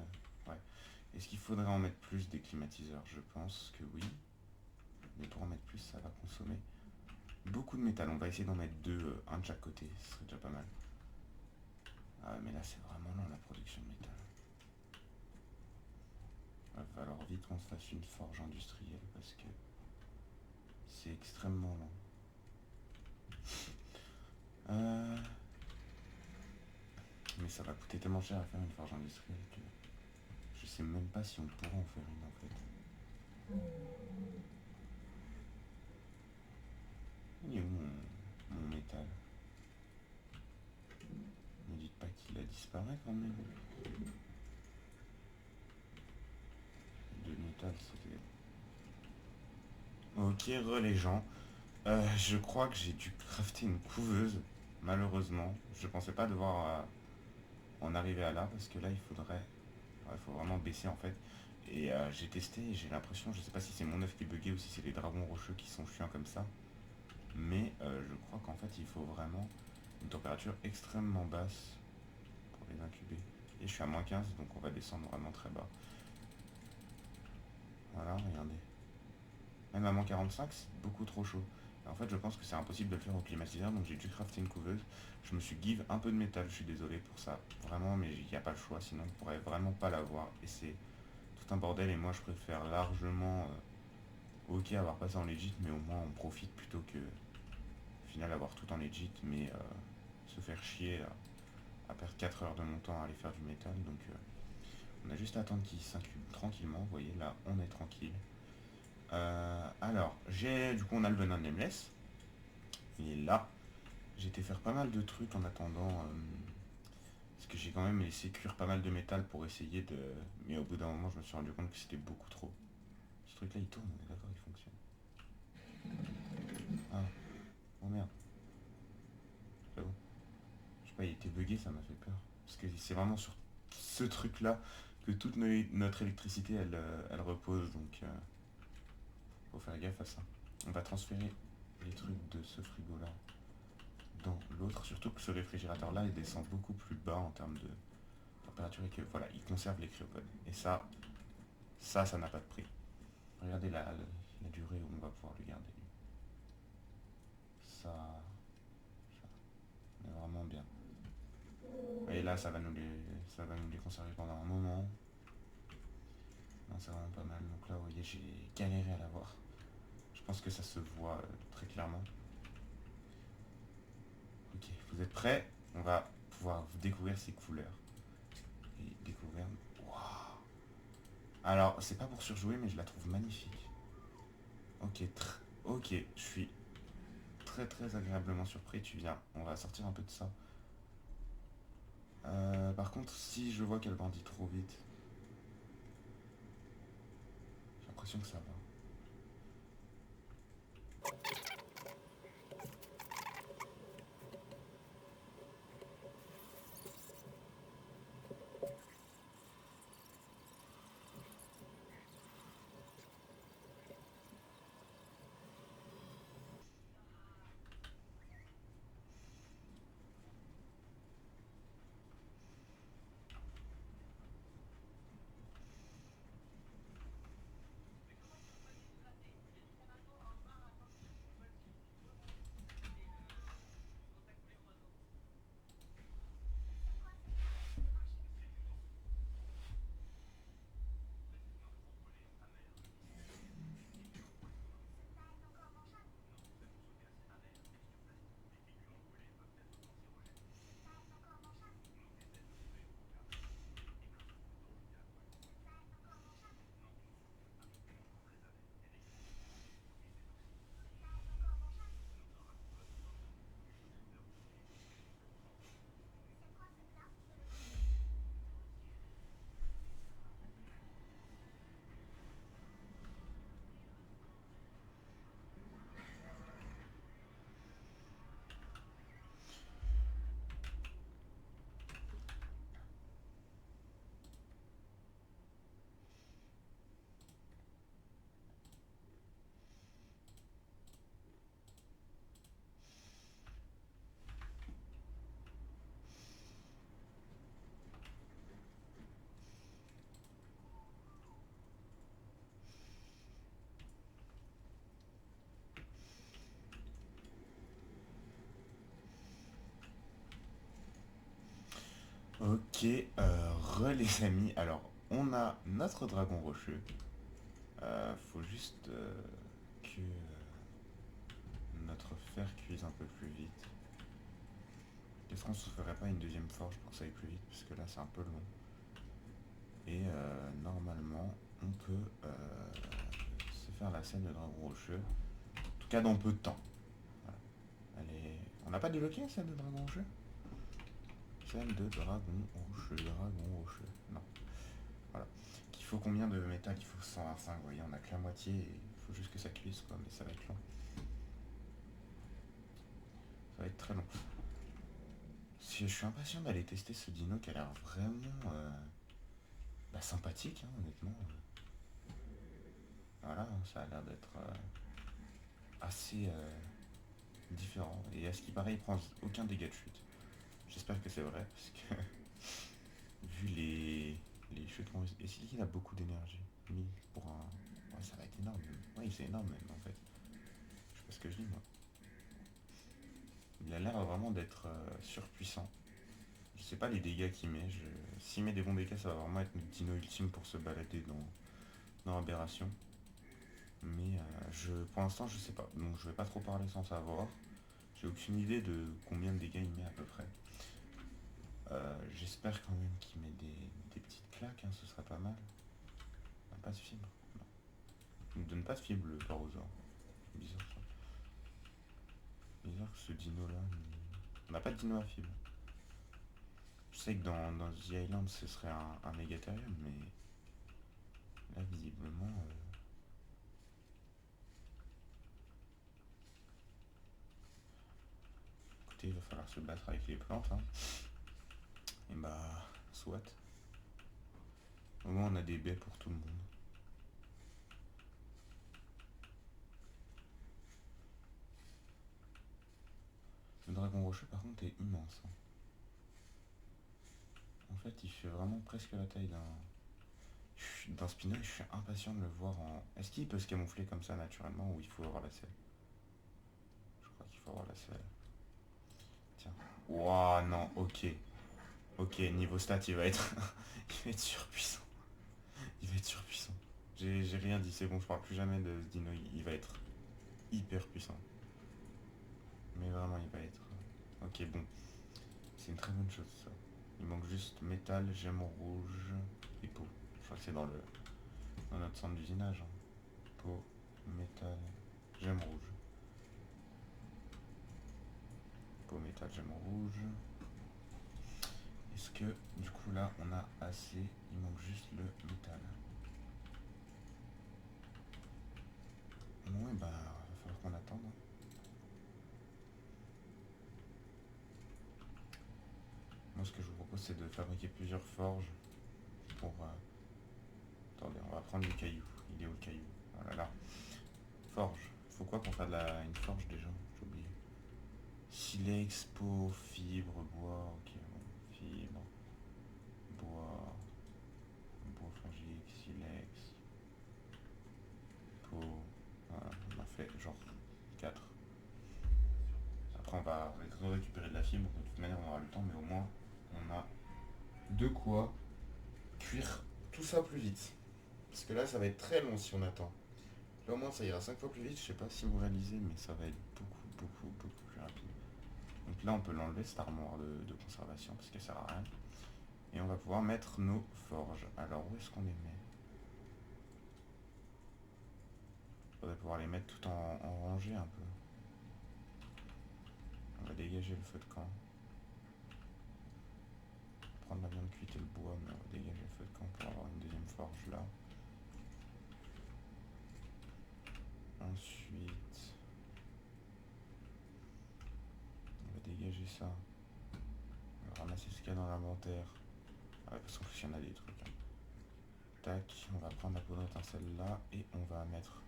ouais. Est-ce qu'il faudrait en mettre plus des climatiseurs? Je pense que oui. Mais pour en mettre plus, ça va consommer beaucoup de métal. On va essayer d'en mettre deux, un de chaque côté. Ce serait déjà pas mal. Ah ouais, mais là, c'est vraiment lent la production de métal. Il va falloir vite qu'on se fasse une forge industrielle parce que c'est extrêmement lent. Mais ça va coûter tellement cher à faire une forge industrielle que je sais même pas si on pourra en faire une en fait. Il est où mon métal? Ne dites pas qu'il a disparu quand même. De métal, c'était... Ok, les gens. Je crois que j'ai dû crafter une couveuse, malheureusement. Je pensais pas devoir en arriver à là, parce que là, il faudrait... il faut vraiment baisser, en fait. Et j'ai testé, et j'ai l'impression, je sais pas si c'est mon œuf qui est bugué ou si c'est les dragons rocheux qui sont chiants comme ça. Mais je crois qu'en fait, il faut vraiment une température extrêmement basse pour les incuber. Et je suis à -15, donc on va descendre vraiment très bas. Voilà, regardez. Même à -45, c'est beaucoup trop chaud. En fait, je pense que c'est impossible de le faire au climatiseur, donc j'ai dû crafter une couveuse. Je me suis give un peu de métal, je suis désolé pour ça, vraiment, mais il n'y a pas le choix, sinon on pourrait vraiment pas l'avoir. Et c'est tout un bordel, et moi je préfère largement, ok, avoir passé en legit, mais au moins on profite plutôt que, au final, avoir tout en legit, mais se faire chier à perdre 4 heures de mon temps à aller faire du métal. Donc on a juste à attendre qu'il s'incube tranquillement, vous voyez, là on est tranquille. Alors, du coup on a le venin de Nameless. Il est là. J'ai été faire pas mal de trucs en attendant. Parce que j'ai quand même laissé cuire pas mal de métal pour essayer de... Mais au bout d'un moment, je me suis rendu compte que c'était beaucoup trop. Ce truc là il tourne, on est d'accord, il fonctionne. Ah, oh merde. J'avoue. Je sais pas, il était bugué, ça m'a fait peur. Parce que c'est vraiment sur ce truc là que toute notre électricité elle repose. Donc faut faire gaffe à ça. On va transférer les trucs de ce frigo là dans l'autre, surtout que ce réfrigérateur là il descend beaucoup plus bas en termes de température et que voilà, il conserve les cryopodes. Et ça n'a pas de prix. Regardez la durée où on va pouvoir le garder. Ça, on est vraiment bien. Et là ça va nous les conserver pendant un moment. Non, c'est vraiment pas mal. Donc là, vous voyez, j'ai galéré à l'avoir. Je pense que ça se voit très clairement. Ok, vous êtes prêts? On va pouvoir découvrir ces couleurs. Et découvrir... Waouh! Alors, c'est pas pour surjouer, mais je la trouve magnifique. Ok, ok, je suis très agréablement surpris. Tu viens, on va sortir un peu de ça. Par contre, si je vois qu'elle grandit trop vite, j'ai l'impression que ça va. Ok, les amis, alors on a notre dragon rocheux. Faut juste que notre fer cuise un peu plus vite. Est-ce qu'on se ferait pas une deuxième forge pour que ça aille plus vite? Parce que là c'est un peu long. Et normalement on peut se faire la scène de dragon rocheux. En tout cas dans peu de temps. Voilà. Allez. On n'a pas débloqué la scène de dragon rocheux? Scène de dragon rocheux. Non. Voilà. Il faut combien de métal? Il faut 125, vous voyez, on a que la moitié et il faut juste que ça cuise quoi, mais ça va être long. Ça va être très long. Je suis impatient d'aller tester ce dino qui a l'air vraiment sympathique, hein, honnêtement. Voilà, hein, ça a l'air d'être assez différent. Et à ce qui paraît, il prend aucun dégât de chute. J'espère que c'est vrai, parce que vu les chutes qu'on... Et c'est qu'il a beaucoup d'énergie. Oui, pour un... Ouais, ça va être énorme. Oui, c'est énorme même, en fait. Je sais pas ce que je dis, moi. Il a l'air vraiment d'être surpuissant. Je sais pas les dégâts qu'il met. S'il met des bons dégâts, ça va vraiment être notre dino ultime pour se balader dans Aberration. Mais pour l'instant, je sais pas. Donc je vais pas trop parler sans savoir. J'ai aucune idée de combien de dégâts il met à peu près. J'espère quand même qu'il met des petites claques, hein, ce serait pas mal. On n'a pas de fibre. Non. Il ne donne pas de fibre le Parosaur. Bizarre ça. Bizarre que ce dino là. On n'a pas de dino à fibre. Je sais que dans The Island ce serait un Megatherium, mais là visiblement. Écoutez, il va falloir se battre avec les plantes. Hein. Et bah, soit. Au moins on a des baies pour tout le monde. Le dragon rocheux par contre est immense. Hein. En fait il fait vraiment presque la taille d'un Spino et je suis impatient de le voir en... Est-ce qu'il peut se camoufler comme ça naturellement ou il faut avoir la selle? Je crois qu'il faut avoir la selle. Tiens. Ouah non, ok. Ok, niveau stat il va être... il va être surpuissant. Il va être surpuissant. J'ai rien dit, c'est bon, je parle plus jamais de ce dino, il va être hyper puissant. Mais vraiment il va être... Ok bon, c'est une très bonne chose ça. Il manque juste métal, gemme rouge et peau. Je crois que c'est dans notre centre d'usinage. Hein. Peau, métal, gemme rouge. Peau, métal, gemme rouge. Est-ce que du coup là on a assez? Il manque juste le métal. Non, et bah va falloir qu'on attende. Hein. Moi ce que je vous propose c'est de fabriquer plusieurs forges pour... Attendez, on va prendre du caillou. Il est où le caillou? Voilà là. Forge. Faut quoi pour faire une forge déjà? J'ai oublié. Silex, peau, fibre, bois. Ok, bon. Fibre, bois, bois fongique, silex, peau. Voilà, on a fait genre 4. Après on va récupérer de la fibre. De toute manière on aura le temps, mais au moins on a de quoi cuire tout ça plus vite. Parce que là ça va être très long si on attend. Là au moins ça ira 5 fois plus vite, je sais pas si vous réalisez, mais ça va être beaucoup plus rapide. Donc là on peut l'enlever cette armoire de conservation parce qu'elle sert à rien. Et on va pouvoir mettre nos forges. Alors où est-ce qu'on les met? Il faudrait pouvoir les mettre tout en rangée un peu. On va dégager le feu de camp. On va prendre la viande cuite et le bois, mais on va dégager le feu de camp pour avoir une deuxième forge là. Ensuite, on va dégager ça. On va ramasser ce qu'il y a dans l'inventaire. Ah ouais, parce qu'en plus il y en a des trucs. Hein. Tac, on va prendre la poudre d'étincelle là et on va mettre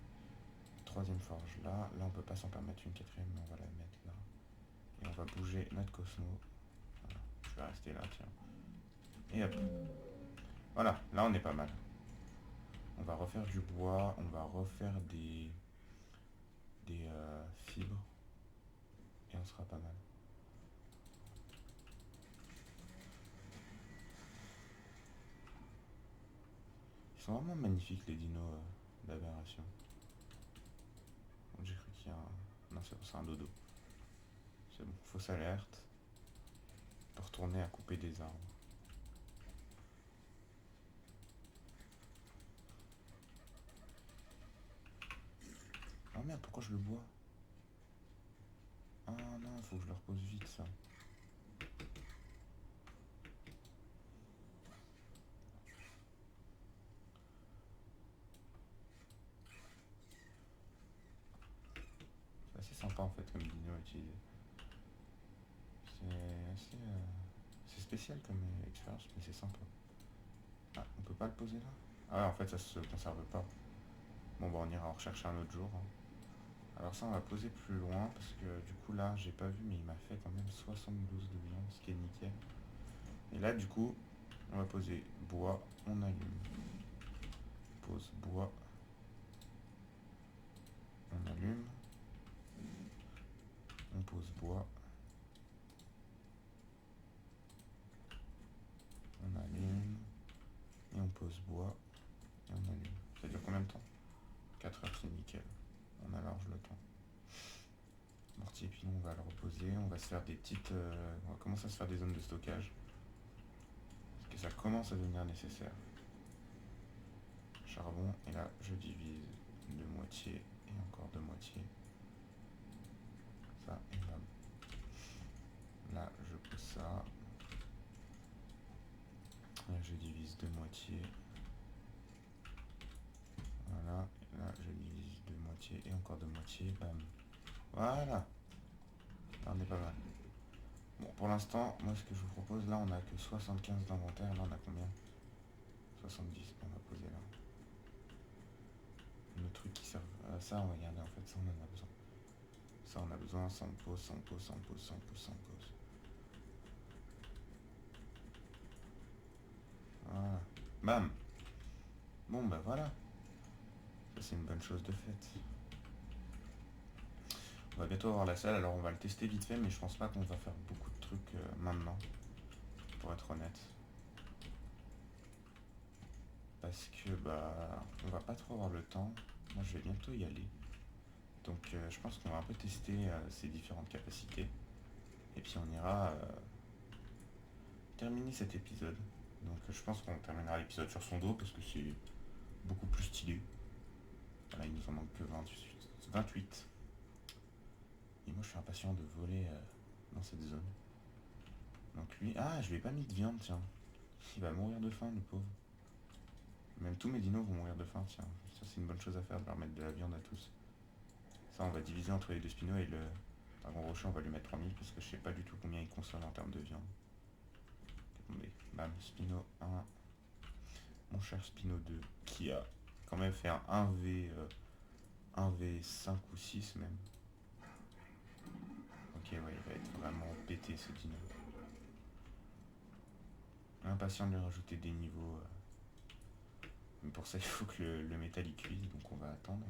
troisième forge là. Là on peut pas s'en permettre une quatrième, mais on va la mettre là. Et on va bouger notre Cosmo. Voilà, je vais rester là, tiens. Et hop. Voilà, là on est pas mal. On va refaire du bois, on va refaire des fibres. Et on sera pas mal. Ils sont vraiment magnifiques les dinos d'aberration. J'ai cru qu'il y a un... Non, c'est un dodo. C'est bon, fausse alerte. On peut retourner à couper des arbres. Oh merde, pourquoi je le bois? Ah non, faut que je le repose vite ça. C'est assez sympa en fait comme dino à utiliser. C'est assez... C'est spécial comme expérience, mais c'est sympa. Ah, on peut pas le poser là? Ah ouais, en fait ça se conserve pas. Bon bah on ira en rechercher un autre jour, hein. Alors ça on va poser plus loin parce que du coup là j'ai pas vu mais il m'a fait quand même 72 de viande, ce qui est nickel. Et là du coup on va poser bois, on allume. Pose bois, on allume. On pose bois, on allume. Et on pose bois et on allume. Ça dure combien de temps? 4 heures, c'est nickel. On a large le temps. Mortier pilon, on va le reposer. On va se faire des petites... on va commencer à se faire des zones de stockage. Parce que ça commence à devenir nécessaire. Charbon, et là je divise de moitié et encore de moitié. Ça et là. Là je pose ça. Là je divise de moitié. Voilà. Là je divise de moitié et encore de moitié. Bam. Voilà. Là on est pas mal. Bon, pour l'instant, moi ce que je vous propose, là on a que 75 d'inventaire, là on a combien? 70, on va poser là. Nos trucs qui servent à ça, on va regarder en fait, ça on en a besoin. Ça on a besoin, ça on pose, ça on pose, ça on pose, ça on pose, ça on pose. Voilà. Bam. Bon bah voilà. Ça c'est une bonne chose de faite. On va bientôt avoir la salle, alors on va le tester vite fait, mais je pense pas qu'on va faire beaucoup de trucs maintenant, pour être honnête. Parce que bah on va pas trop avoir le temps. Moi je vais bientôt y aller. Donc je pense qu'on va un peu tester ces différentes capacités. Et puis on ira terminer cet épisode. Donc je pense qu'on terminera l'épisode sur son dos parce que c'est beaucoup plus stylé. Voilà, il nous en manque que 28. Et moi je suis impatient de voler dans cette zone. Donc lui... Ah, je lui ai pas mis de viande, tiens. Il va mourir de faim, le pauvre. Même tous mes dinos vont mourir de faim, tiens. Ça c'est une bonne chose à faire, de leur mettre de la viande à tous. Ça on va diviser entre les deux spinos et le dragon rocher, on va lui mettre 3000 parce que je sais pas du tout combien il consomme en termes de viande. Attendez, bam, Spino 1. Mon cher Spino 2 qui a quand même fait un 1v5 ou 6 même. Ok, ouais, il va être vraiment pété ce dino. Impatient de lui rajouter des niveaux. Mais pour ça, il faut que le métal y cuise, donc on va attendre.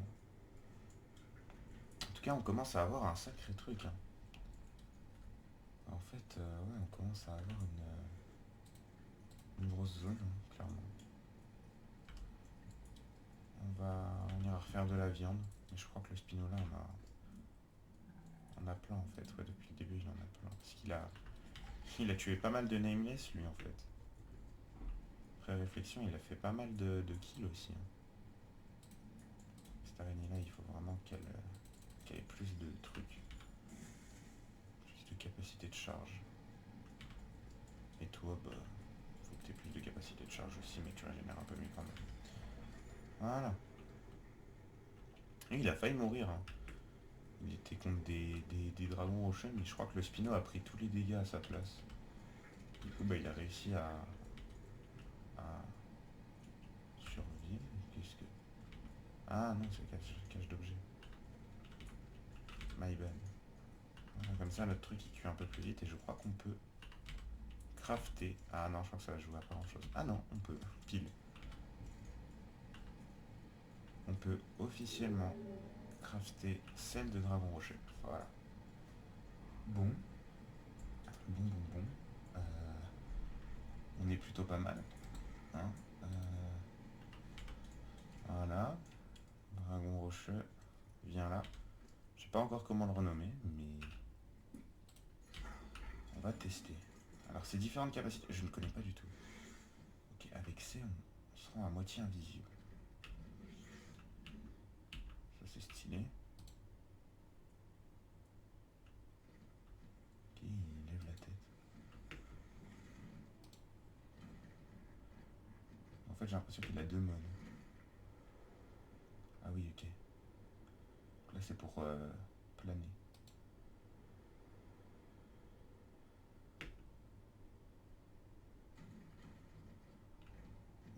En tout cas, on commence à avoir un sacré truc, hein. En fait, ouais, on commence à avoir une grosse zone, hein, clairement. On ira refaire de la viande, mais je crois que le Spino là, on a plein en fait. Ouais, depuis le début, il en a plein. Parce il a tué pas mal de nameless, lui, en fait. Après réflexion, il a fait pas mal de kills aussi, hein. Cette araignée là, il faut vraiment qu'elle ait plus de trucs, plus de capacité de charge. Et toi, bah, faut que tu aies plus de capacité de charge aussi, mais tu régénères un peu mieux quand même. Voilà. Et il a failli mourir, hein. Il était contre des dragons rocheux, mais je crois que le Spino a pris tous les dégâts à sa place. Du coup, bah, il a réussi à survivre. Qu'est-ce que... Ah non, c'est cache d'objets. My bad. Voilà, comme ça, notre truc il cuit un peu plus vite et je crois qu'on peut crafter. Ah non, je crois que ça va jouer à pas grand chose. Ah non, on peut. Pile. On peut officiellement crafter celle de dragon rocher. Voilà. Bon. Bon. On est plutôt pas mal. Hein. Voilà. Dragon rocheux. Viens là. Je sais pas encore comment le renommer, mais on va tester. Alors ces différentes capacités, je ne connais pas du tout. Ok, avec C, on se rend à moitié invisible. Ça c'est stylé. Ok, il lève la tête. En fait j'ai l'impression qu'il a deux modes. Ah oui, ok. Donc là c'est pour planer.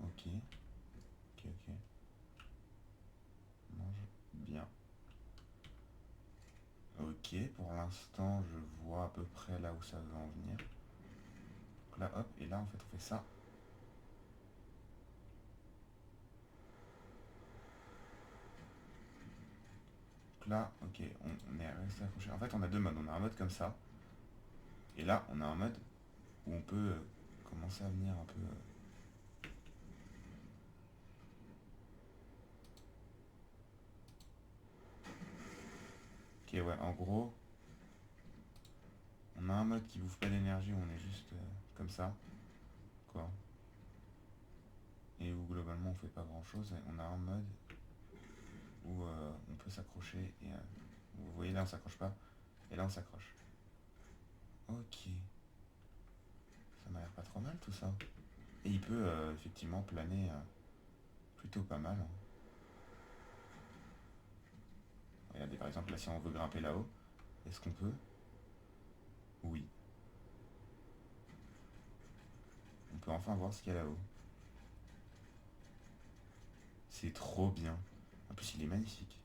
Ok. Ok, ok. Mange bien. Ok, pour l'instant, je vois à peu près là où ça veut en venir. Donc là, hop, et là, en fait, on fait ça. Donc là, ok, on est resté accroché. En fait, on a deux modes. On a un mode comme ça. Et là, on a un mode où on peut commencer à venir un peu... Ok, ouais, en gros, on a un mode qui bouffe pas d'énergie où on est juste comme ça. Quoi. Et où globalement, on fait pas grand-chose. Et on a un mode où on peut s'accrocher. Et vous voyez, là, on s'accroche pas. Et là, on s'accroche. Ok. Ça m'a l'air pas trop mal, tout ça. Et il peut effectivement planer plutôt pas mal, hein. Regardez, par exemple, là, si on veut grimper là-haut, est-ce qu'on peut? Oui. On peut enfin voir ce qu'il y a là-haut. C'est trop bien. En plus, il est magnifique.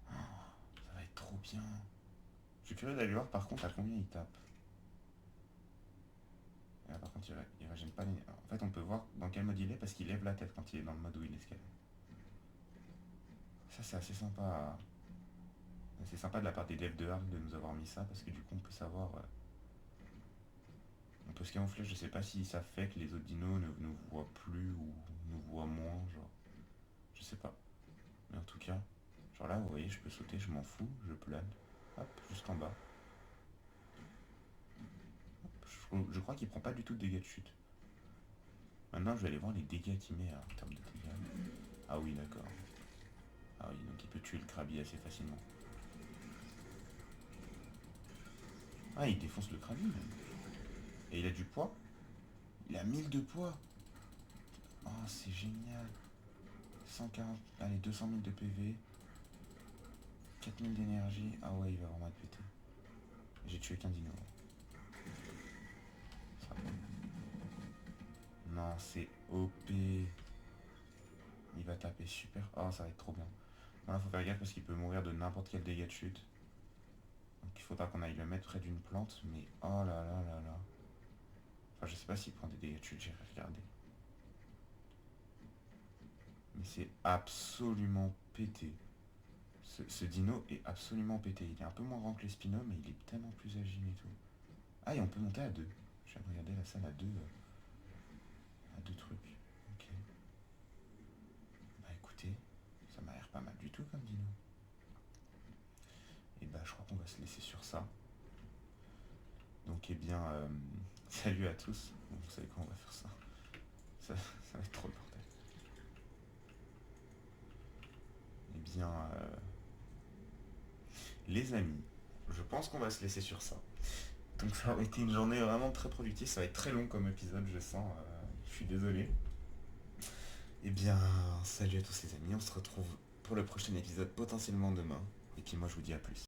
Oh, ça va être trop bien. Je suis curieux d'aller voir, par contre, à combien il tape. Et là, par contre, il régène pas les... En fait, on peut voir dans quel mode il est, parce qu'il lève la tête quand il est dans le mode où il escalade. Ça, c'est assez sympa. C'est sympa de la part des devs de Ark de nous avoir mis ça, parce que du coup, on peut savoir... on peut se camoufler, je sais pas si ça fait que les autres dinos ne nous voient plus ou nous voient moins, genre. Je sais pas. Mais en tout cas, genre là, vous voyez, je peux sauter, je m'en fous, je plane. Hop, jusqu'en bas. Je crois qu'il prend pas du tout de dégâts de chute. Maintenant, je vais aller voir les dégâts qu'il met en termes de dégâts. Ah oui, d'accord. Ah oui, donc il peut tuer le krabi assez facilement. Ah, il défonce le krabi même. Et il a du poids. Il a 1000 de poids. Oh, c'est génial. 140, allez, 200 000 de PV. 4000 d'énergie. Ah ouais, il va vraiment être pété. J'ai tué qu'un dino. Non, c'est OP. Il va taper super. Oh, ça va être trop bien. Voilà, faut faire gaffe parce qu'il peut mourir de n'importe quel dégât de chute. Donc il faudra qu'on aille le mettre près d'une plante, mais oh là là là là. Enfin, je sais pas s'il prend des dégâts de chute, j'ai regardé. Mais c'est absolument pété. Ce dino est absolument pété. Il est un peu moins grand que les spinos, mais il est tellement plus agile et tout. Ah, et on peut monter à deux. Je viens de regarder la salle à deux trucs. Ok. Bah écoutez, ça m'a l'air pas mal du tout comme dino. Et bah je crois qu'on va se laisser sur ça. Donc eh bien, salut à tous. Bon, vous savez quoi, on va faire ça. Ça va être trop le bordel. Eh bien, les amis, je pense qu'on va se laisser sur ça. Donc ça a été une journée vraiment très productive. Ça va être très long comme épisode, je sens. Je suis désolé. Eh bien, salut à tous les amis. On se retrouve pour le prochain épisode potentiellement demain. Et puis moi, je vous dis à plus.